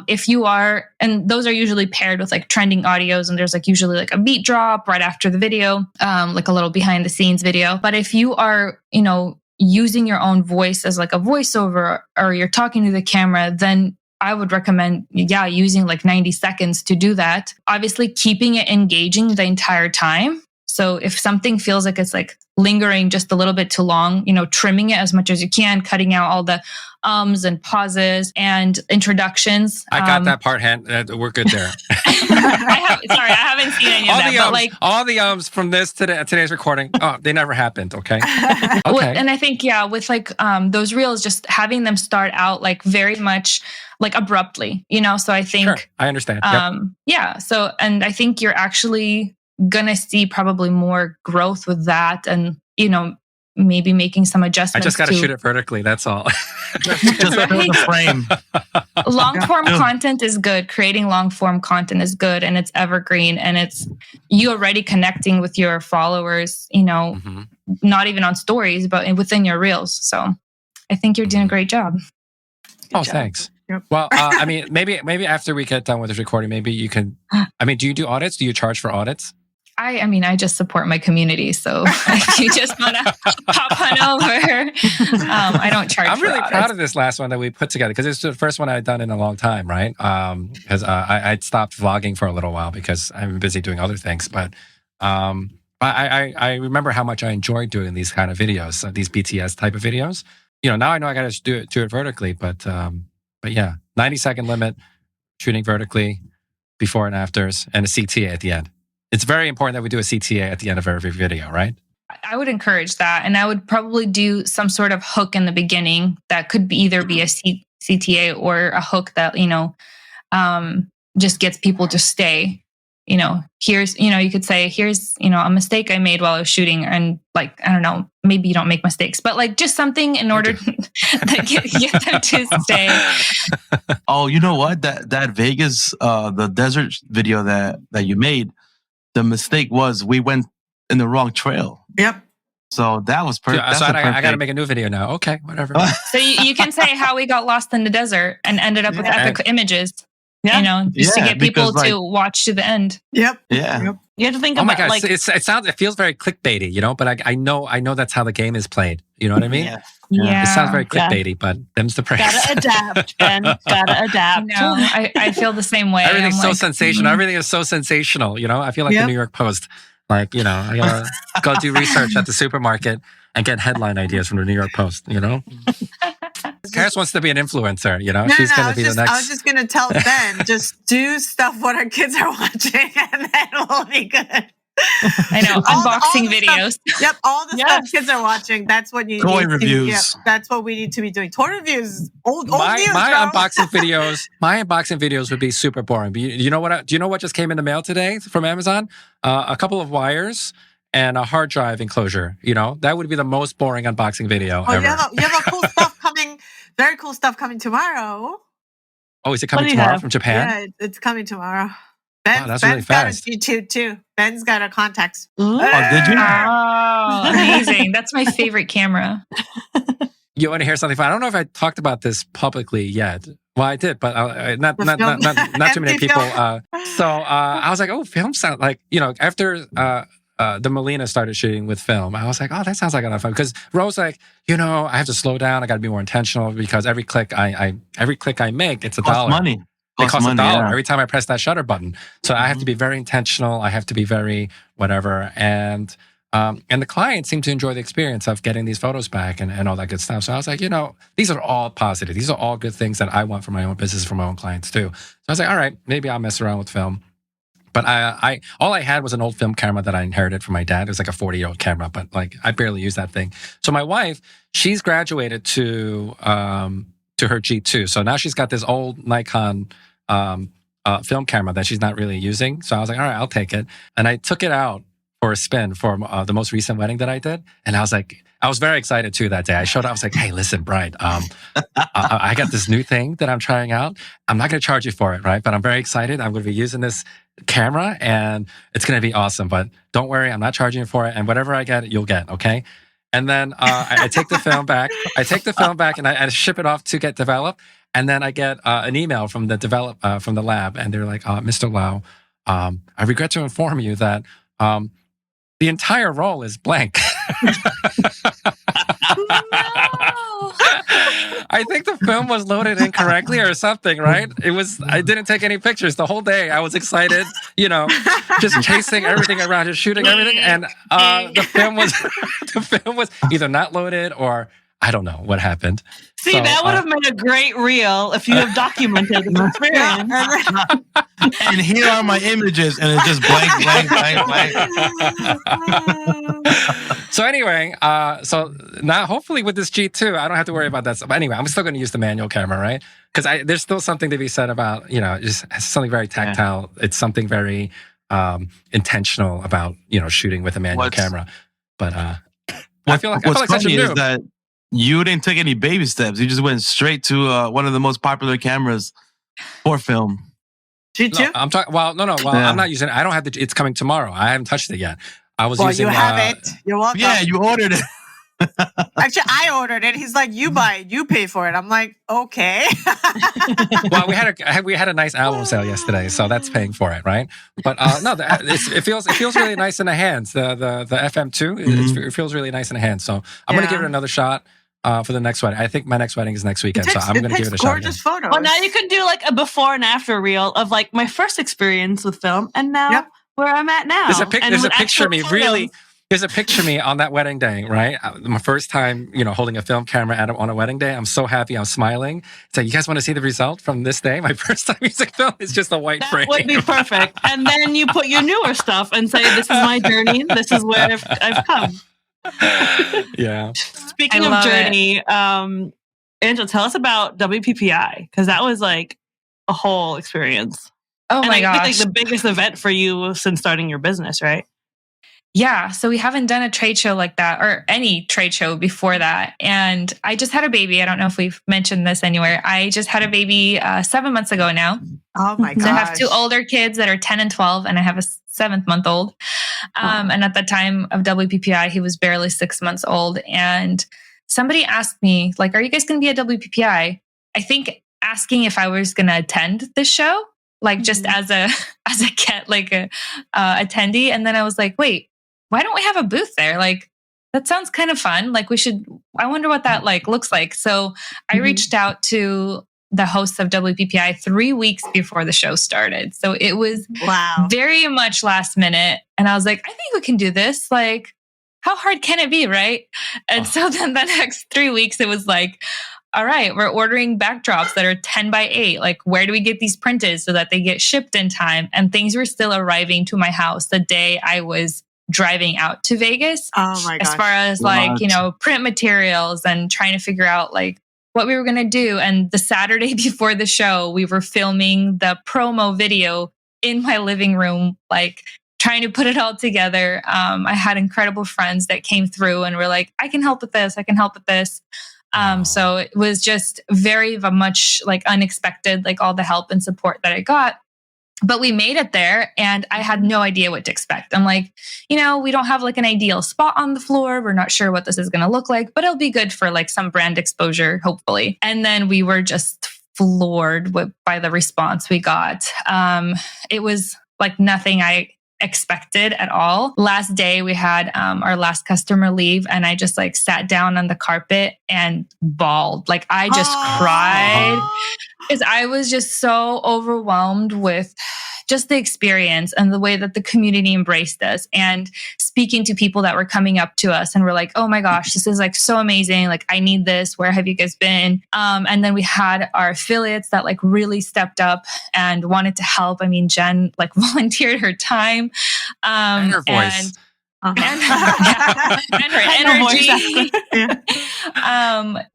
If you are, and those are usually paired with like trending audios, and there's like usually like a beat drop right after the video, like a little behind the scenes video. But if you are, you know, using your own voice as like a voiceover, or you're talking to the camera, then I would recommend, using like 90 seconds to do that. Obviously, keeping it engaging the entire time. So if something feels like it's like lingering just a little bit too long, you know, trimming it as much as you can, cutting out all the ums and pauses and introductions. I got that part, we're good there. I haven't seen any of that. But like all the ums from today's recording, they never happened. Okay. Okay. And I think, with like those reels, just having them start out like very much like abruptly, you know. So I think sure. I understand. Yep. Yeah. So, and I think you're actually gonna see probably more growth with that, and you know, maybe making some adjustments. I just got to shoot it vertically. That's all. just the frame. Long form content is good. Creating long form content is good, and it's evergreen, and it's you already connecting with your followers. You know, not even on stories, but within your reels. So I think you're doing a great job. Good job. Thanks. Yep. Well, I mean, maybe after we get done with this recording, maybe you can. I mean, do you do audits? Do you charge for audits? I mean, I just support my community. So if you just want to pop on over, I don't charge. I'm really for proud of this last one that we put together because it's the first one I'd done in a long time, right? Because I'd stopped vlogging for a little while because I'm busy doing other things. But I remember how much I enjoyed doing these kind of videos, these BTS type of videos. Now I know I got to do it vertically, but yeah, 90-second limit, shooting vertically, before and afters, and a CTA at the end. It's very important that we do a CTA at the end of every video, right? I would encourage that. And I would probably do some sort of hook in the beginning that could either be a CTA or a hook that, just gets people to stay. Here's, you could say, here's, a mistake I made while I was shooting. And like, I don't know, maybe you don't make mistakes, but like just something in order to get them to stay. Oh, you know what? That Vegas, the desert video that you made, the mistake was we went in the wrong trail. Yep. So that was perfect. So I got to make a new video now. Okay, whatever. So you can say how we got lost in the desert and ended up with epic images. Yeah. Just to get people to watch to the end. Yep. Yeah. Yep. You have to think about. Oh my God! It feels very clickbaity, but I know that's how the game is played. You know what I mean? Yeah. It sounds very clickbaity, but them's the praise. Gotta adapt, Ben. Gotta adapt. No, I feel the same way. Everything's so sensational. Everything is so sensational. I feel like the New York Post. Like, I gotta go do research at the supermarket and get headline ideas from the New York Post. Karis wants to be an influencer. She's gonna be the next. I was just gonna tell Ben, just do stuff what our kids are watching, and then we'll be good. I know, unboxing videos. Stuff, all the stuff kids are watching. That's what you toy need reviews. To, that's what we need to be doing. Toy reviews. Old news. My unboxing videos. My unboxing videos would be super boring. But you know what? Do you know what just came in the mail today from Amazon? A couple of wires and a hard drive enclosure. That would be the most boring unboxing video ever. You have a cool stuff coming. Very cool stuff coming tomorrow. Oh, is it coming tomorrow from Japan? Yeah, it's coming tomorrow. That's really fast. Ben's got a G2 too. Ben's got a contacts. Oh, did you? Oh, amazing. That's my favorite camera. You want to hear something fun? I don't know if I talked about this publicly yet. Well, I did, but not too many people. So I was like, oh, film sound like, after the Molina started shooting with film, I was like, oh, that sounds like a lot of fun. Because Rose like, I have to slow down. I got to be more intentional because every click I make, it's $1. Money. It costs $1 every time I press that shutter button. So I have to be very intentional. I have to be very whatever. And the client seemed to enjoy the experience of getting these photos back and all that good stuff. So I was like, these are all positive. These are all good things that I want for my own business, for my own clients too. So I was like, all right, maybe I'll mess around with film. But all I had was an old film camera that I inherited from my dad. It was like a 40-year-old camera, but like I barely use that thing. So my wife, she's graduated to her G2. So now she's got this old Nikon film camera that she's not really using. So I was like, all right, I'll take it. And I took it out for a spin for the most recent wedding that I did. And I was very excited too that day. I showed up, I was like, hey, listen, Bride, I got this new thing that I'm trying out. I'm not going to charge you for it, right? But I'm very excited. I'm going to be using this camera and it's going to be awesome. But don't worry, I'm not charging you for it. And whatever I get, you'll get, okay? And then I take the film back. And I ship it off to get developed. And then I get an email from the lab, and they're like, Mr. Lau, I regret to inform you that the entire roll is blank. No. I think the film was loaded incorrectly or something, right? I didn't take any pictures the whole day. I was excited, just chasing everything around, just shooting everything. And the film was either not loaded or I don't know what happened. See, that would have made a great reel if you have documented the experience. And here are my images, and it's just blank. So anyway, so now hopefully with this G2, I don't have to worry about that stuff. But anyway, I'm still going to use the manual camera, right? Because there's still something to be said about, just something very tactile. Yeah. It's something very intentional about, shooting with a manual camera. But I feel like such a noob. Is that you didn't take any baby steps. You just went straight to one of the most popular cameras for film. G2? No, I'm talking. Well, no. Well, yeah. I'm not using it. I don't have it's coming tomorrow. I haven't touched it yet. I was using. You have it. You're welcome. Yeah, you ordered it. Actually, I ordered it. He's like, you buy it, you pay for it. I'm like, okay. Well, we had a nice album sale yesterday, so that's paying for it, right? But no, it feels really nice in the hands. The FM2, it feels really nice in the hands. So I'm gonna give it another shot for the next wedding. I think my next wedding is next weekend, so I'm gonna give it a shot. Gorgeous photos. Well, now you can do like a before and after reel of like my first experience with film, and now where I'm at now. There's a picture of me really. There's a picture of me on that wedding day, right? My first time, holding a film camera on a wedding day. I'm so happy. I'm smiling. So you guys want to see the result from this day? My first time music film is just a white frame. That would be perfect. And then you put your newer stuff and say, this is my journey. This is where I've come. Yeah. Speaking of journey, Angela, tell us about WPPI, because that was like a whole experience. Oh my gosh. Like the biggest event for you since starting your business, right? Yeah. So we haven't done a trade show like that or any trade show before that. And I just had a baby. I don't know if we've mentioned this anywhere. I just had a baby 7 months ago now. Oh my gosh. So I have 2 older kids that are 10 and 12, and I have a 7th-month-old. And at the time of WPPI, he was barely 6 months old. And somebody asked me, like, are you guys going to be at WPPI? I think asking if I was going to attend this show, like just as a attendee. And then I was like, wait, why don't we have a booth there? Like, that sounds kind of fun. Like, I wonder what that looks like. So I reached out to the hosts of WPPI 3 weeks before the show started. So it was very much last minute. And I was like, I think we can do this. Like, how hard can it be? Right. And so then the next 3 weeks, it was like, all right, we're ordering backdrops that are 10 by 8. Like, where do we get these printed so that they get shipped in time? And things were still arriving to my house the day I was driving out to Vegas. Oh my gosh. As far as print materials and trying to figure out like what we were going to do. And the Saturday before the show, we were filming the promo video in my living room, like trying to put it all together. I had incredible friends that came through and were like, I can help with this. I can help with this. So it was just very much like unexpected, like all the help and support that I got. But we made it there and I had no idea what to expect. I'm like, we don't have like an ideal spot on the floor. We're not sure what this is going to look like, but it'll be good for like some brand exposure, hopefully. And then we were just floored by the response we got. It was like nothing I expected at all. Last day we had our last customer leave and I just like sat down on the carpet and bawled. Like I just cried because I was just so overwhelmed with just the experience and the way that the community embraced us and speaking to people that were coming up to us and were like, oh my gosh, this is like so amazing. Like, I need this. Where have you guys been? And then we had our affiliates that like really stepped up and wanted to help. I mean, Jen like volunteered her time. And her voice. And her energy.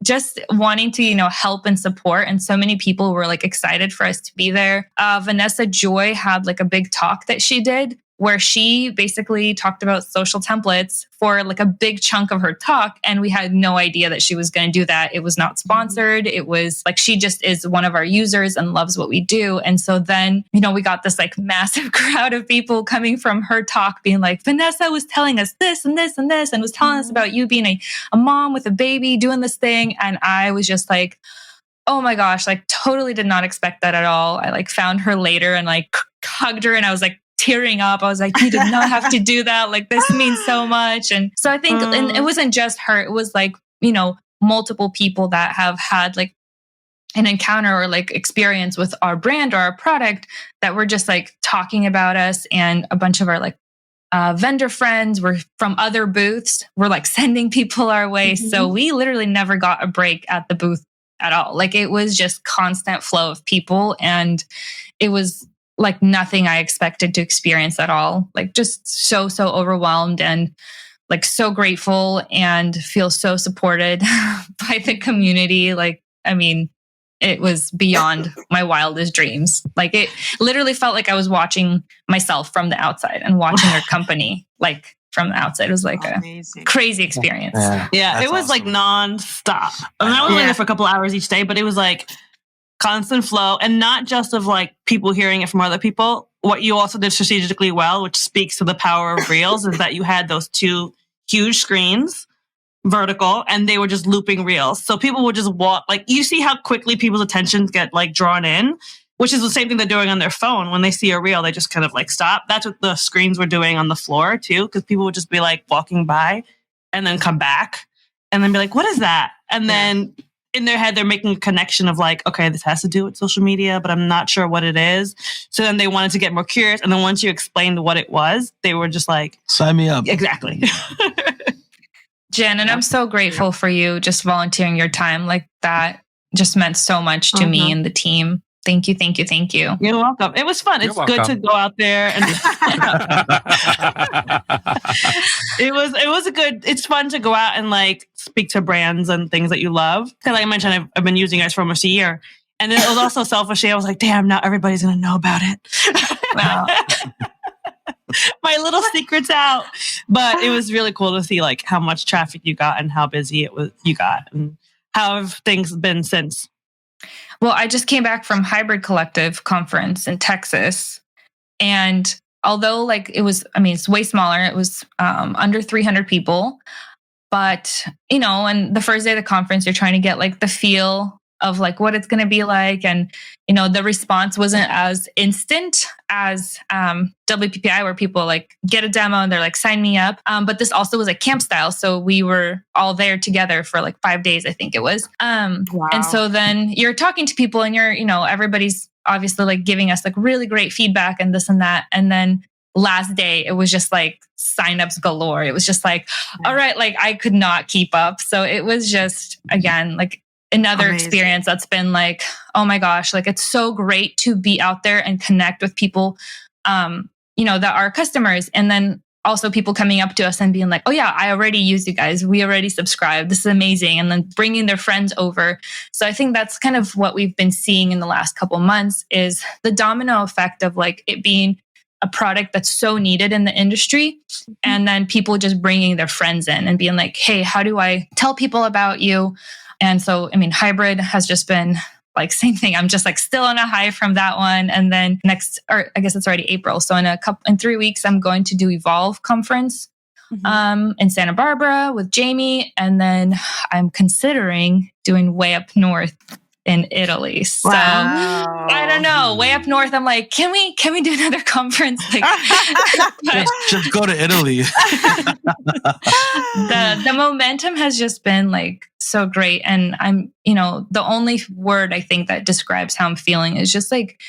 Just wanting to, help and support. And so many people were like excited for us to be there. Vanessa Joy had like a big talk that she did where she basically talked about social templates for like a big chunk of her talk. And we had no idea that she was going to do that. It was not sponsored. It was like, she just is one of our users and loves what we do. And so then, we got this like massive crowd of people coming from her talk being like, Vanessa was telling us this and this and this, and was telling us about you being a mom with a baby doing this thing. And I was just like, oh my gosh, like totally did not expect that at all. I like found her later and like hugged her and I was like, tearing up. I was like, you did not have to do that. Like, this means so much. And so I think, and it wasn't just her, it was like, multiple people that have had like an encounter or like experience with our brand or our product that were just like talking about us. And a bunch of our like vendor friends were from other booths were like sending people our way. Mm-hmm. So we literally never got a break at the booth at all. Like, it was just constant flow of people. And it was like nothing I expected to experience at all. Like, just so overwhelmed and like so grateful and feel so supported by the community. Like, I mean, it was beyond my wildest dreams. Like, it literally felt like I was watching myself from the outside and watching our company like from the outside. It was like amazing. A crazy experience. Yeah, it was awesome. Like nonstop. I mean, I was only there for a couple hours each day, but it was like constant flow, and not just of like people hearing it from other people, what you also did strategically well, which speaks to the power of Reels, is that you had those 2 huge screens, vertical, and they were just looping Reels. So people would just walk, like, you see how quickly people's attentions get like drawn in, which is the same thing they're doing on their phone. When they see a Reel, they just kind of like stop. That's what the screens were doing on the floor too, because people would just be like walking by and then come back and then be like, what is that? And then in their head, they're making a connection of like, okay, this has to do with social media, but I'm not sure what it is. So then they wanted to get more curious. And then once you explained what it was, they were just like, sign me up. Exactly. Jen, and I'm so grateful for you just volunteering your time. Like, that just meant so much to me and the team. Thank you, thank you, thank you. You're welcome. It was fun. It's good to go out there and it's fun to go out and like speak to brands and things that you love. Because like I mentioned, I've been using you guys for almost a year. And it was also selfish. I was like, damn, now everybody's going to know about it. Wow. My little secret's out. But it was really cool to see like how much traffic you got and how busy you got, and how have things been since. Well, I just came back from Hybrid Collective conference in Texas. And although like it's way smaller, it was under 300 people. But, and the first day of the conference, you're trying to get like the feel of like what it's going to be like. And, the response wasn't as instant as WPPI, where people like get a demo and they're like, sign me up. But this also was like camp style. So we were all there together for like 5 days, I think it was. Wow. And so then you're talking to people and you're, everybody's obviously like giving us like really great feedback and this and that. And then last day, it was just like signups galore. It was just like, all right, like I could not keep up. So it was just, again, like another experience that's been like, oh my gosh, like it's so great to be out there and connect with people, that are customers. And then also people coming up to us and being like, oh yeah, I already use you guys. We already subscribed. This is amazing. And then bringing their friends over. So I think that's kind of what we've been seeing in the last couple of months, is the domino effect of like it being a product that's so needed in the industry. And then people just bringing their friends in and being like, hey, how do I tell people about you? And so, Hybrid has just been like same thing. I'm just like still on a high from that one. And then I guess it's already April. So in 3 weeks, I'm going to do Evolve conference in Santa Barbara with Jamie. And then I'm considering doing Way Up North in Italy. So I don't know. Way up north, I'm like, can we do another conference? Like, just go to Italy. The momentum has just been like so great. And I'm, the only word I think that describes how I'm feeling is just like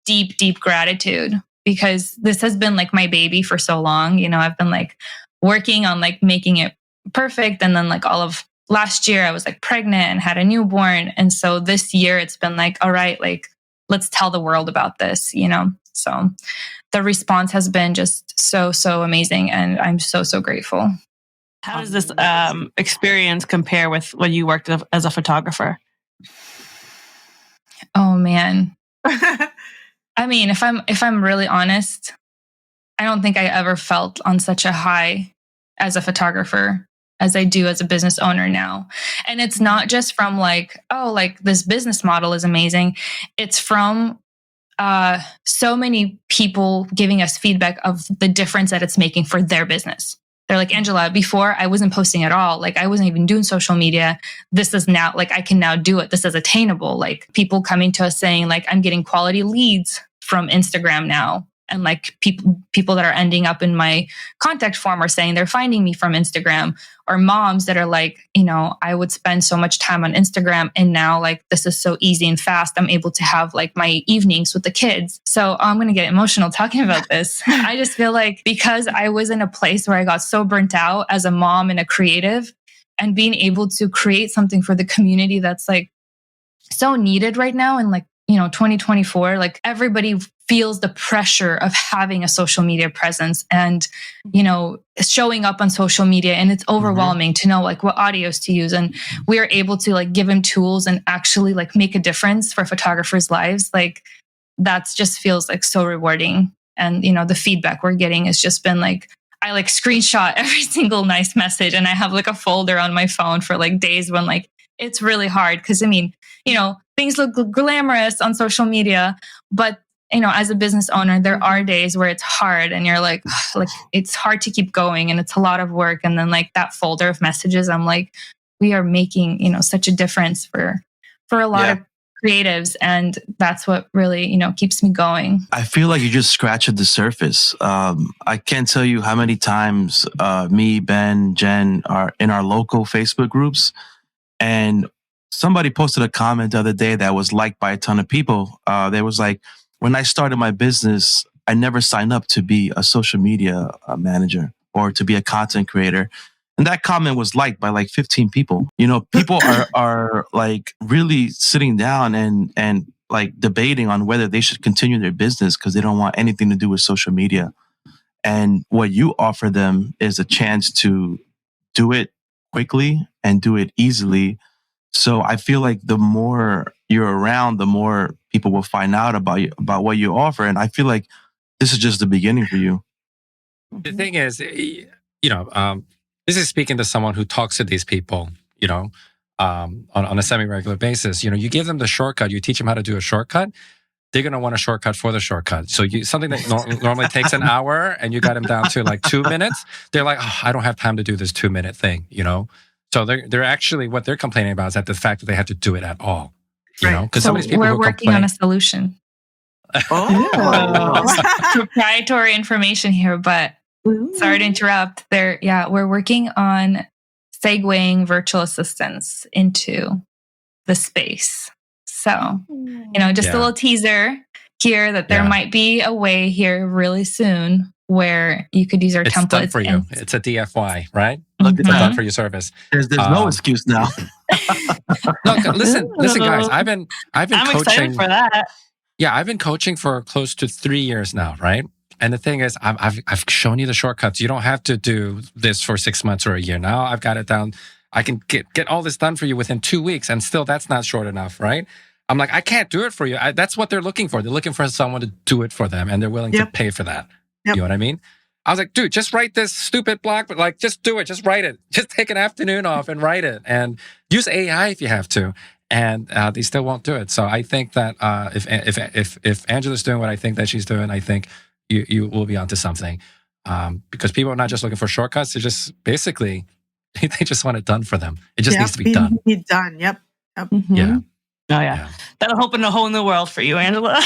deep, deep gratitude, because this has been like my baby for so long. I've been like working on like making it perfect. And then like all of last year I was like pregnant and had a newborn. And so this year it's been like, all right, like let's tell the world about this, So the response has been just so, so amazing. And I'm so, so grateful. How does this experience compare with when you worked as a photographer? Oh man. If I'm really honest, I don't think I ever felt on such a high as a photographer as I do as a business owner now. And it's not just from like, oh, like this business model is amazing. It's from so many people giving us feedback of the difference that it's making for their business. They're like, Angela, before I wasn't posting at all. Like I wasn't even doing social media. This is now like, I can now do it. This is attainable. Like people coming to us saying like, I'm getting quality leads from Instagram now. And like people that are ending up in my contact form are saying they're finding me from Instagram, or moms that are like, I would spend so much time on Instagram and now like this is so easy and fast. I'm able to have like my evenings with the kids. So I'm going to get emotional talking about this. I just feel like because I was in a place where I got so burnt out as a mom and a creative, and being able to create something for the community that's like so needed right now. And like, 2024, like everybody feels the pressure of having a social media presence and, showing up on social media. And it's overwhelming to know like what audios to use. And we're able to like give them tools and actually like make a difference for photographers' lives. Like that's just feels like so rewarding. And, the feedback we're getting has just been like, I like screenshot every single nice message. And I have like a folder on my phone for like days when like, it's really hard. Cause things look glamorous on social media, but as a business owner, there are days where it's hard and you're like it's hard to keep going and it's a lot of work. And then like that folder of messages, I'm like, we are making, such a difference for a lot of creatives. And that's what really, keeps me going. I feel like you just scratched the surface. I can't tell you how many times me, Ben, Jen are in our local Facebook groups, and somebody posted a comment the other day that was liked by a ton of people. They was like, when I started my business, I never signed up to be a social media manager or to be a content creator. And that comment was liked by like 15 people. People are like really sitting down and like debating on whether they should continue their business because they don't want anything to do with social media. And what you offer them is a chance to do it quickly and do it easily. So I feel like the more you're around, the more people will find out about what you offer. And I feel like this is just the beginning for you. The thing is, this is speaking to someone who talks to these people, on a semi-regular basis. You give them the shortcut, you teach them how to do a shortcut. They're going to want a shortcut for the shortcut. So something that normally takes an hour and you got them down to like 2 minutes. They're like, I don't have time to do this 2-minute thing, So they're actually, what they're complaining about is that the fact that they have to do it at all, because some of these people we're working on a solution. Proprietary information here, but sorry to interrupt. We're working on segueing virtual assistants into the space. So, just a little teaser here that there might be a way here really soon where you could use our templates. Done for you. It's a DFY, right? Look, it's done for your service. There's no excuse now. Look, listen, guys. I've been I'm coaching excited for that. Yeah, I've been coaching for close to 3 years now, right? And the thing is, I've shown you the shortcuts. You don't have to do this for 6 months or a year. Now I've got it down. I can get all this done for you within 2 weeks, and still that's not short enough, right? I'm like, I can't do it for you. That's what they're looking for. They're looking for someone to do it for them, and they're willing to pay for that. Yep. You know what I mean? I was like, dude, just write this stupid blog, but like, just do it. Just write it. Just take an afternoon off and write it, and use AI if you have to. And they still won't do it. So I think that if Angela's doing what I think that she's doing, I think you will be onto something. Because people are not just looking for shortcuts. They're just basically, they just want it done for them. It just needs to be done. Be done. Yep. Mm-hmm. Yeah. Oh yeah. That'll open a whole new world for you, Angela.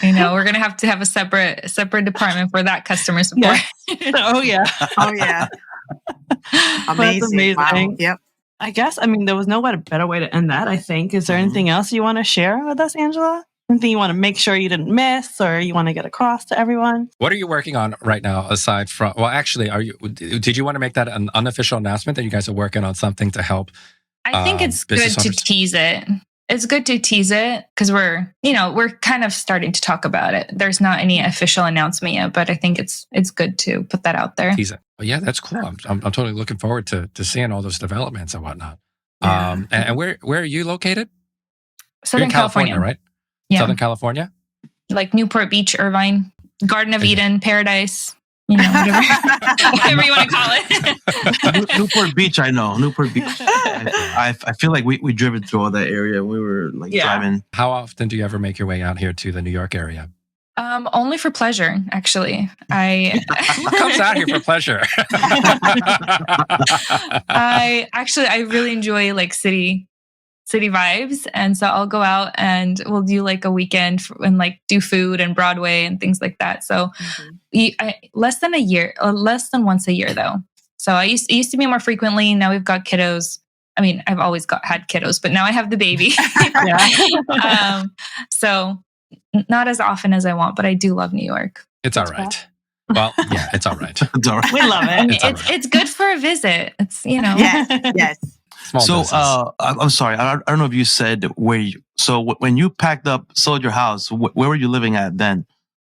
We're going to have a separate department for that customer support. Yeah. Oh yeah. Amazing. Wow. Yep. I guess, there was no better way to end that, I think. Is there anything else you want to share with us, Angela? Anything you want to make sure you didn't miss or you want to get across to everyone? What are you working on right now aside from, well, actually, did you want to make that an unofficial announcement that you guys are working on something to help? I think it's good to tease it. It's good to tease it because we're kind of starting to talk about it. There's not any official announcement yet, but I think it's good to put that out there. Tease it. Well, yeah, that's cool. I'm totally looking forward to seeing all those developments and whatnot. Yeah. And where are you located? Southern California, right? Yeah. Southern California? Like Newport Beach, Irvine, Garden of Eden, Paradise. Whatever you want to call it. Newport Beach, I know. Newport Beach. I feel like we driven through all that area. We were driving. How often do you ever make your way out here to the New York area? Only for pleasure, actually. Who comes out here for pleasure? I really enjoy like city vibes, and so I'll go out and we'll do like a weekend and like do food and Broadway and things like that. So less than once a year though. So it used to be more frequently. Now we've got kiddos. I've always had kiddos, but now I have the baby. So not as often as I want, but I do love New York. It's all right. Well, yeah, it's all right. It's all right. We love it. It's good for a visit. It's Yes. I'm sorry. I don't know if you said where. So when you packed up, sold your house, where were you living at then?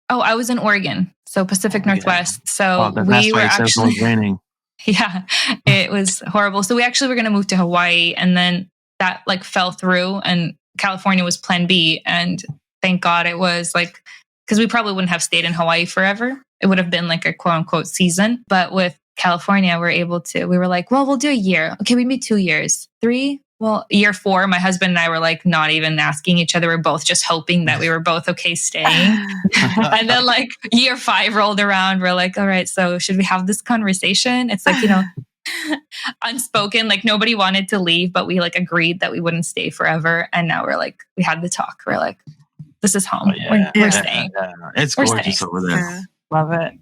Oh, I was in Oregon, so Pacific Northwest. So we were actually. It was raining. Yeah, it was horrible. So we actually were going to move to Hawaii, and then that like fell through, and California was Plan B. And thank God it was like, because we probably wouldn't have stayed in Hawaii forever. It would have been like a quote unquote season, but with California, we were like, well, we'll do a year. Okay, we made 2 years. 3, well, year 4, my husband and I were like not even asking each other. We're both just hoping that we were both okay staying. And then like year 5 rolled around. We're like, all right, so should we have this conversation? It's like, unspoken, like nobody wanted to leave, but we like agreed that we wouldn't stay forever. And now we're like, we had the talk. We're like, this is home. We're staying. Yeah. It's gorgeous over there. Yeah. Love it.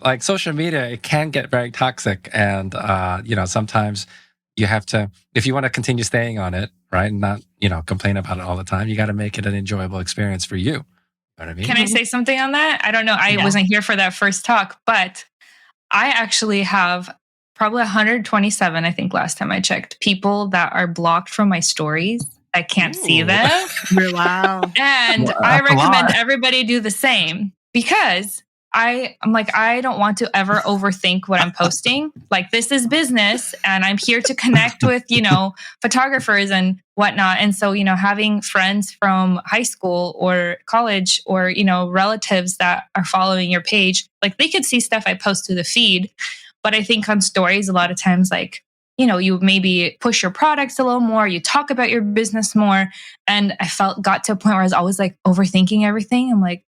Like social media, it can get very toxic. And, sometimes you have to, if you want to continue staying on it, right, and not, complain about it all the time, you got to make it an enjoyable experience for you. You know what I mean? Can I say something on that? I don't know. I wasn't here for that first talk, but I actually have probably 127, I think last time I checked, people that are blocked from my stories. I can't see them. Wow. And I recommend everybody do the same, because I'm like, I don't want to ever overthink what I'm posting. Like, this is business and I'm here to connect with, photographers and whatnot. And so, having friends from high school or college or, relatives that are following your page, like they could see stuff I post to the feed. But I think on stories, a lot of times, like, you maybe push your products a little more, you talk about your business more. And I got to a point where I was always like overthinking everything. I'm like,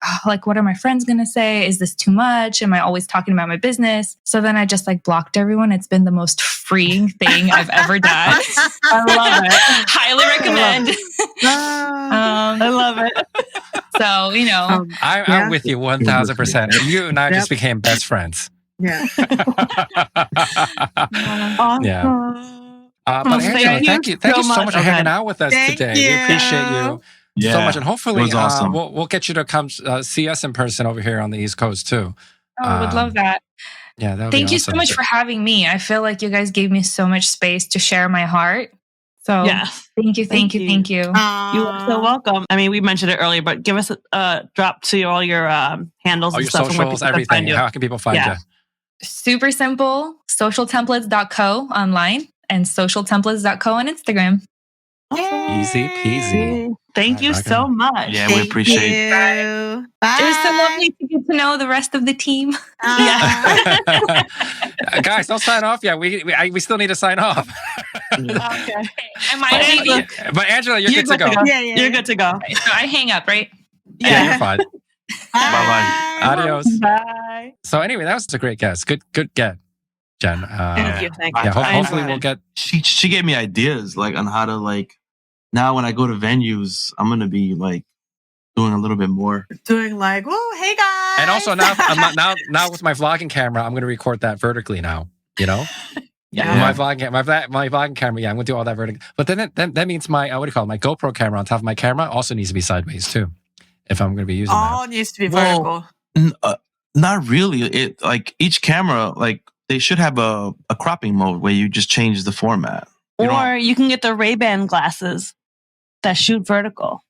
what are my friends going to say? Is this too much? Am I always talking about my business? So then I just like blocked everyone. It's been the most freeing thing I've ever done. I love it. Highly recommend. I love it. So, I'm with you 1000%. You and I just became best friends. Yeah. Awesome. Yeah. But Angela, thank you so much for hanging out with us today. We appreciate you so much, and hopefully awesome. We'll get you to come see us in person over here on the East Coast too. I would love that. Yeah, that would thank be you so awesome. much for having me. I feel like you guys gave me so much space to share my heart. So thank you. You are so welcome. I mean, we mentioned it earlier, but give us a drop to all your handles, all and your stuff, socials, everything. How can people find you? Super simple. Socialtemplates.co online and socialtemplates.co on Instagram. Awesome. Easy peasy. Thank you so much. Yeah, we appreciate it. Bye. It was so lovely to get to know the rest of the team. Guys, don't sign off yet. We still need to sign off. Okay. Am I leaving? But Angela, you're good to go. Yeah, you're good to go. Okay, so I hang up, right? Yeah, you're fine. Bye-bye. Adios. Bye. So anyway, that was a great guest. Good get, Jen. Thank you. Yeah, hopefully we'll get. She gave me ideas like on how to now when I go to venues, I'm gonna be like doing a little bit more. Doing like, whoa, hey guys. And also now with my vlogging camera, I'm gonna record that vertically now. Yeah. My vlogging camera. Yeah, I'm gonna do all that vertically. But then that means my my GoPro camera on top of my camera also needs to be sideways too, if I'm gonna be using that. All needs to be vertical. Not really. It each camera they should have a cropping mode where you just change the format. Or you can get the Ray-Ban glasses that shoot vertical.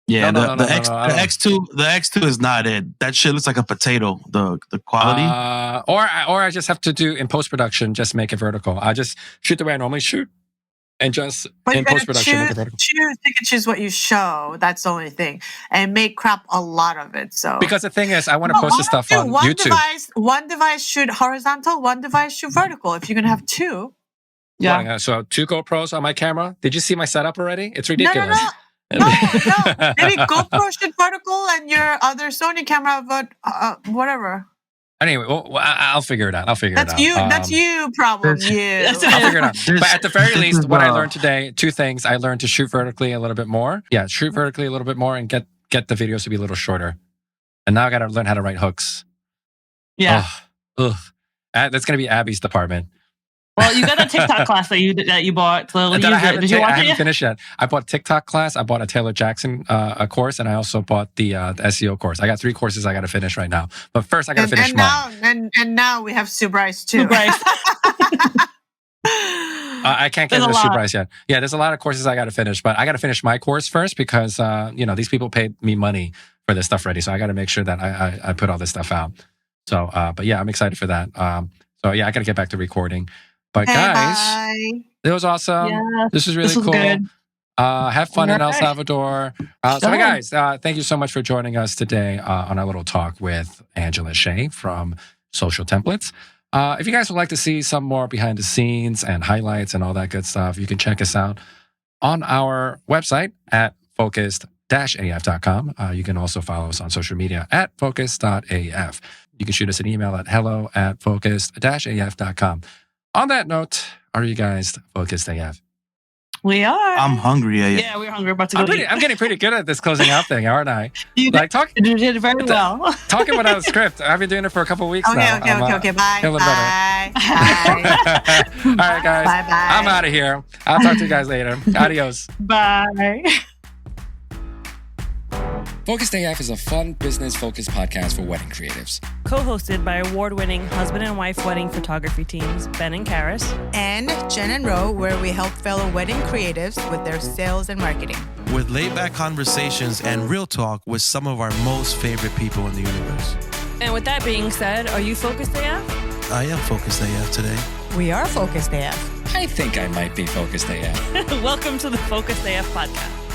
Yeah, the X2 is not it. That shit looks like a potato. The quality. Or I just have to do in post production, just make it vertical. I just shoot the way I normally shoot, and just in post production make it vertical. Choose what you show. That's the only thing, and make crop a lot of it. So because the thing is, I want to post this stuff on YouTube. One device shoot horizontal, one device shoot vertical. If you're gonna have two. Yeah. So 2 GoPros on my camera. Did you see my setup already? It's ridiculous. No. Maybe GoPro shoot vertical and your other Sony camera, but whatever. Anyway, I'll figure it out. That's you. That's you problem. You. I'll figure it out. But at the very least, what I learned today, 2 things. I learned to shoot vertically a little bit more. Yeah, shoot vertically a little bit more and get the videos to be a little shorter. And now I got to learn how to write hooks. Yeah. That's going to be Abby's department. Well, you got a TikTok class that you bought. So did you watch it? I haven't finished yet. I bought a TikTok class. I bought a Taylor Jackson a course, and I also bought the SEO course. I got 3 courses I got to finish right now. But first, I got to finish mine. And now we have Sue Bryce too. I can't get into Sue Bryce yet. Yeah, there's a lot of courses I got to finish, but I got to finish my course first because these people paid me money for this stuff already, so I got to make sure that I put all this stuff out. So, but yeah, I'm excited for that. So yeah, I got to get back to recording. But guys, it was awesome. Yeah, this was really cool. Good. Have fun in El Salvador. So guys, thank you so much for joining us today on our little talk with Angela Shae from Social Templates. If you guys would like to see some more behind the scenes and highlights and all that good stuff, you can check us out on our website at focused-af.com. You can also follow us on social media at focus.af. You can shoot us an email at hello@focused-af.com. On that note, are you guys focused AF? We are. I'm hungry. Yeah, we're hungry. About to go I'm getting pretty good at this closing out thing, aren't I? You did very well. Talking without a script. I've been doing it for a couple of weeks now. Okay. Bye. Feel a little better. Bye. All right, guys. Bye. I'm out of here. I'll talk to you guys later. Adios. Bye. Focused AF is a fun, business-focused podcast for wedding creatives. Co-hosted by award-winning husband and wife wedding photography teams, Ben and Karis. And Jen and Ro, where we help fellow wedding creatives with their sales and marketing. With laid-back conversations and real talk with some of our most favorite people in the universe. And with that being said, are you focused AF? I am focused AF today. We are Focused AF. I think I might be focused AF. Welcome to the Focused AF podcast.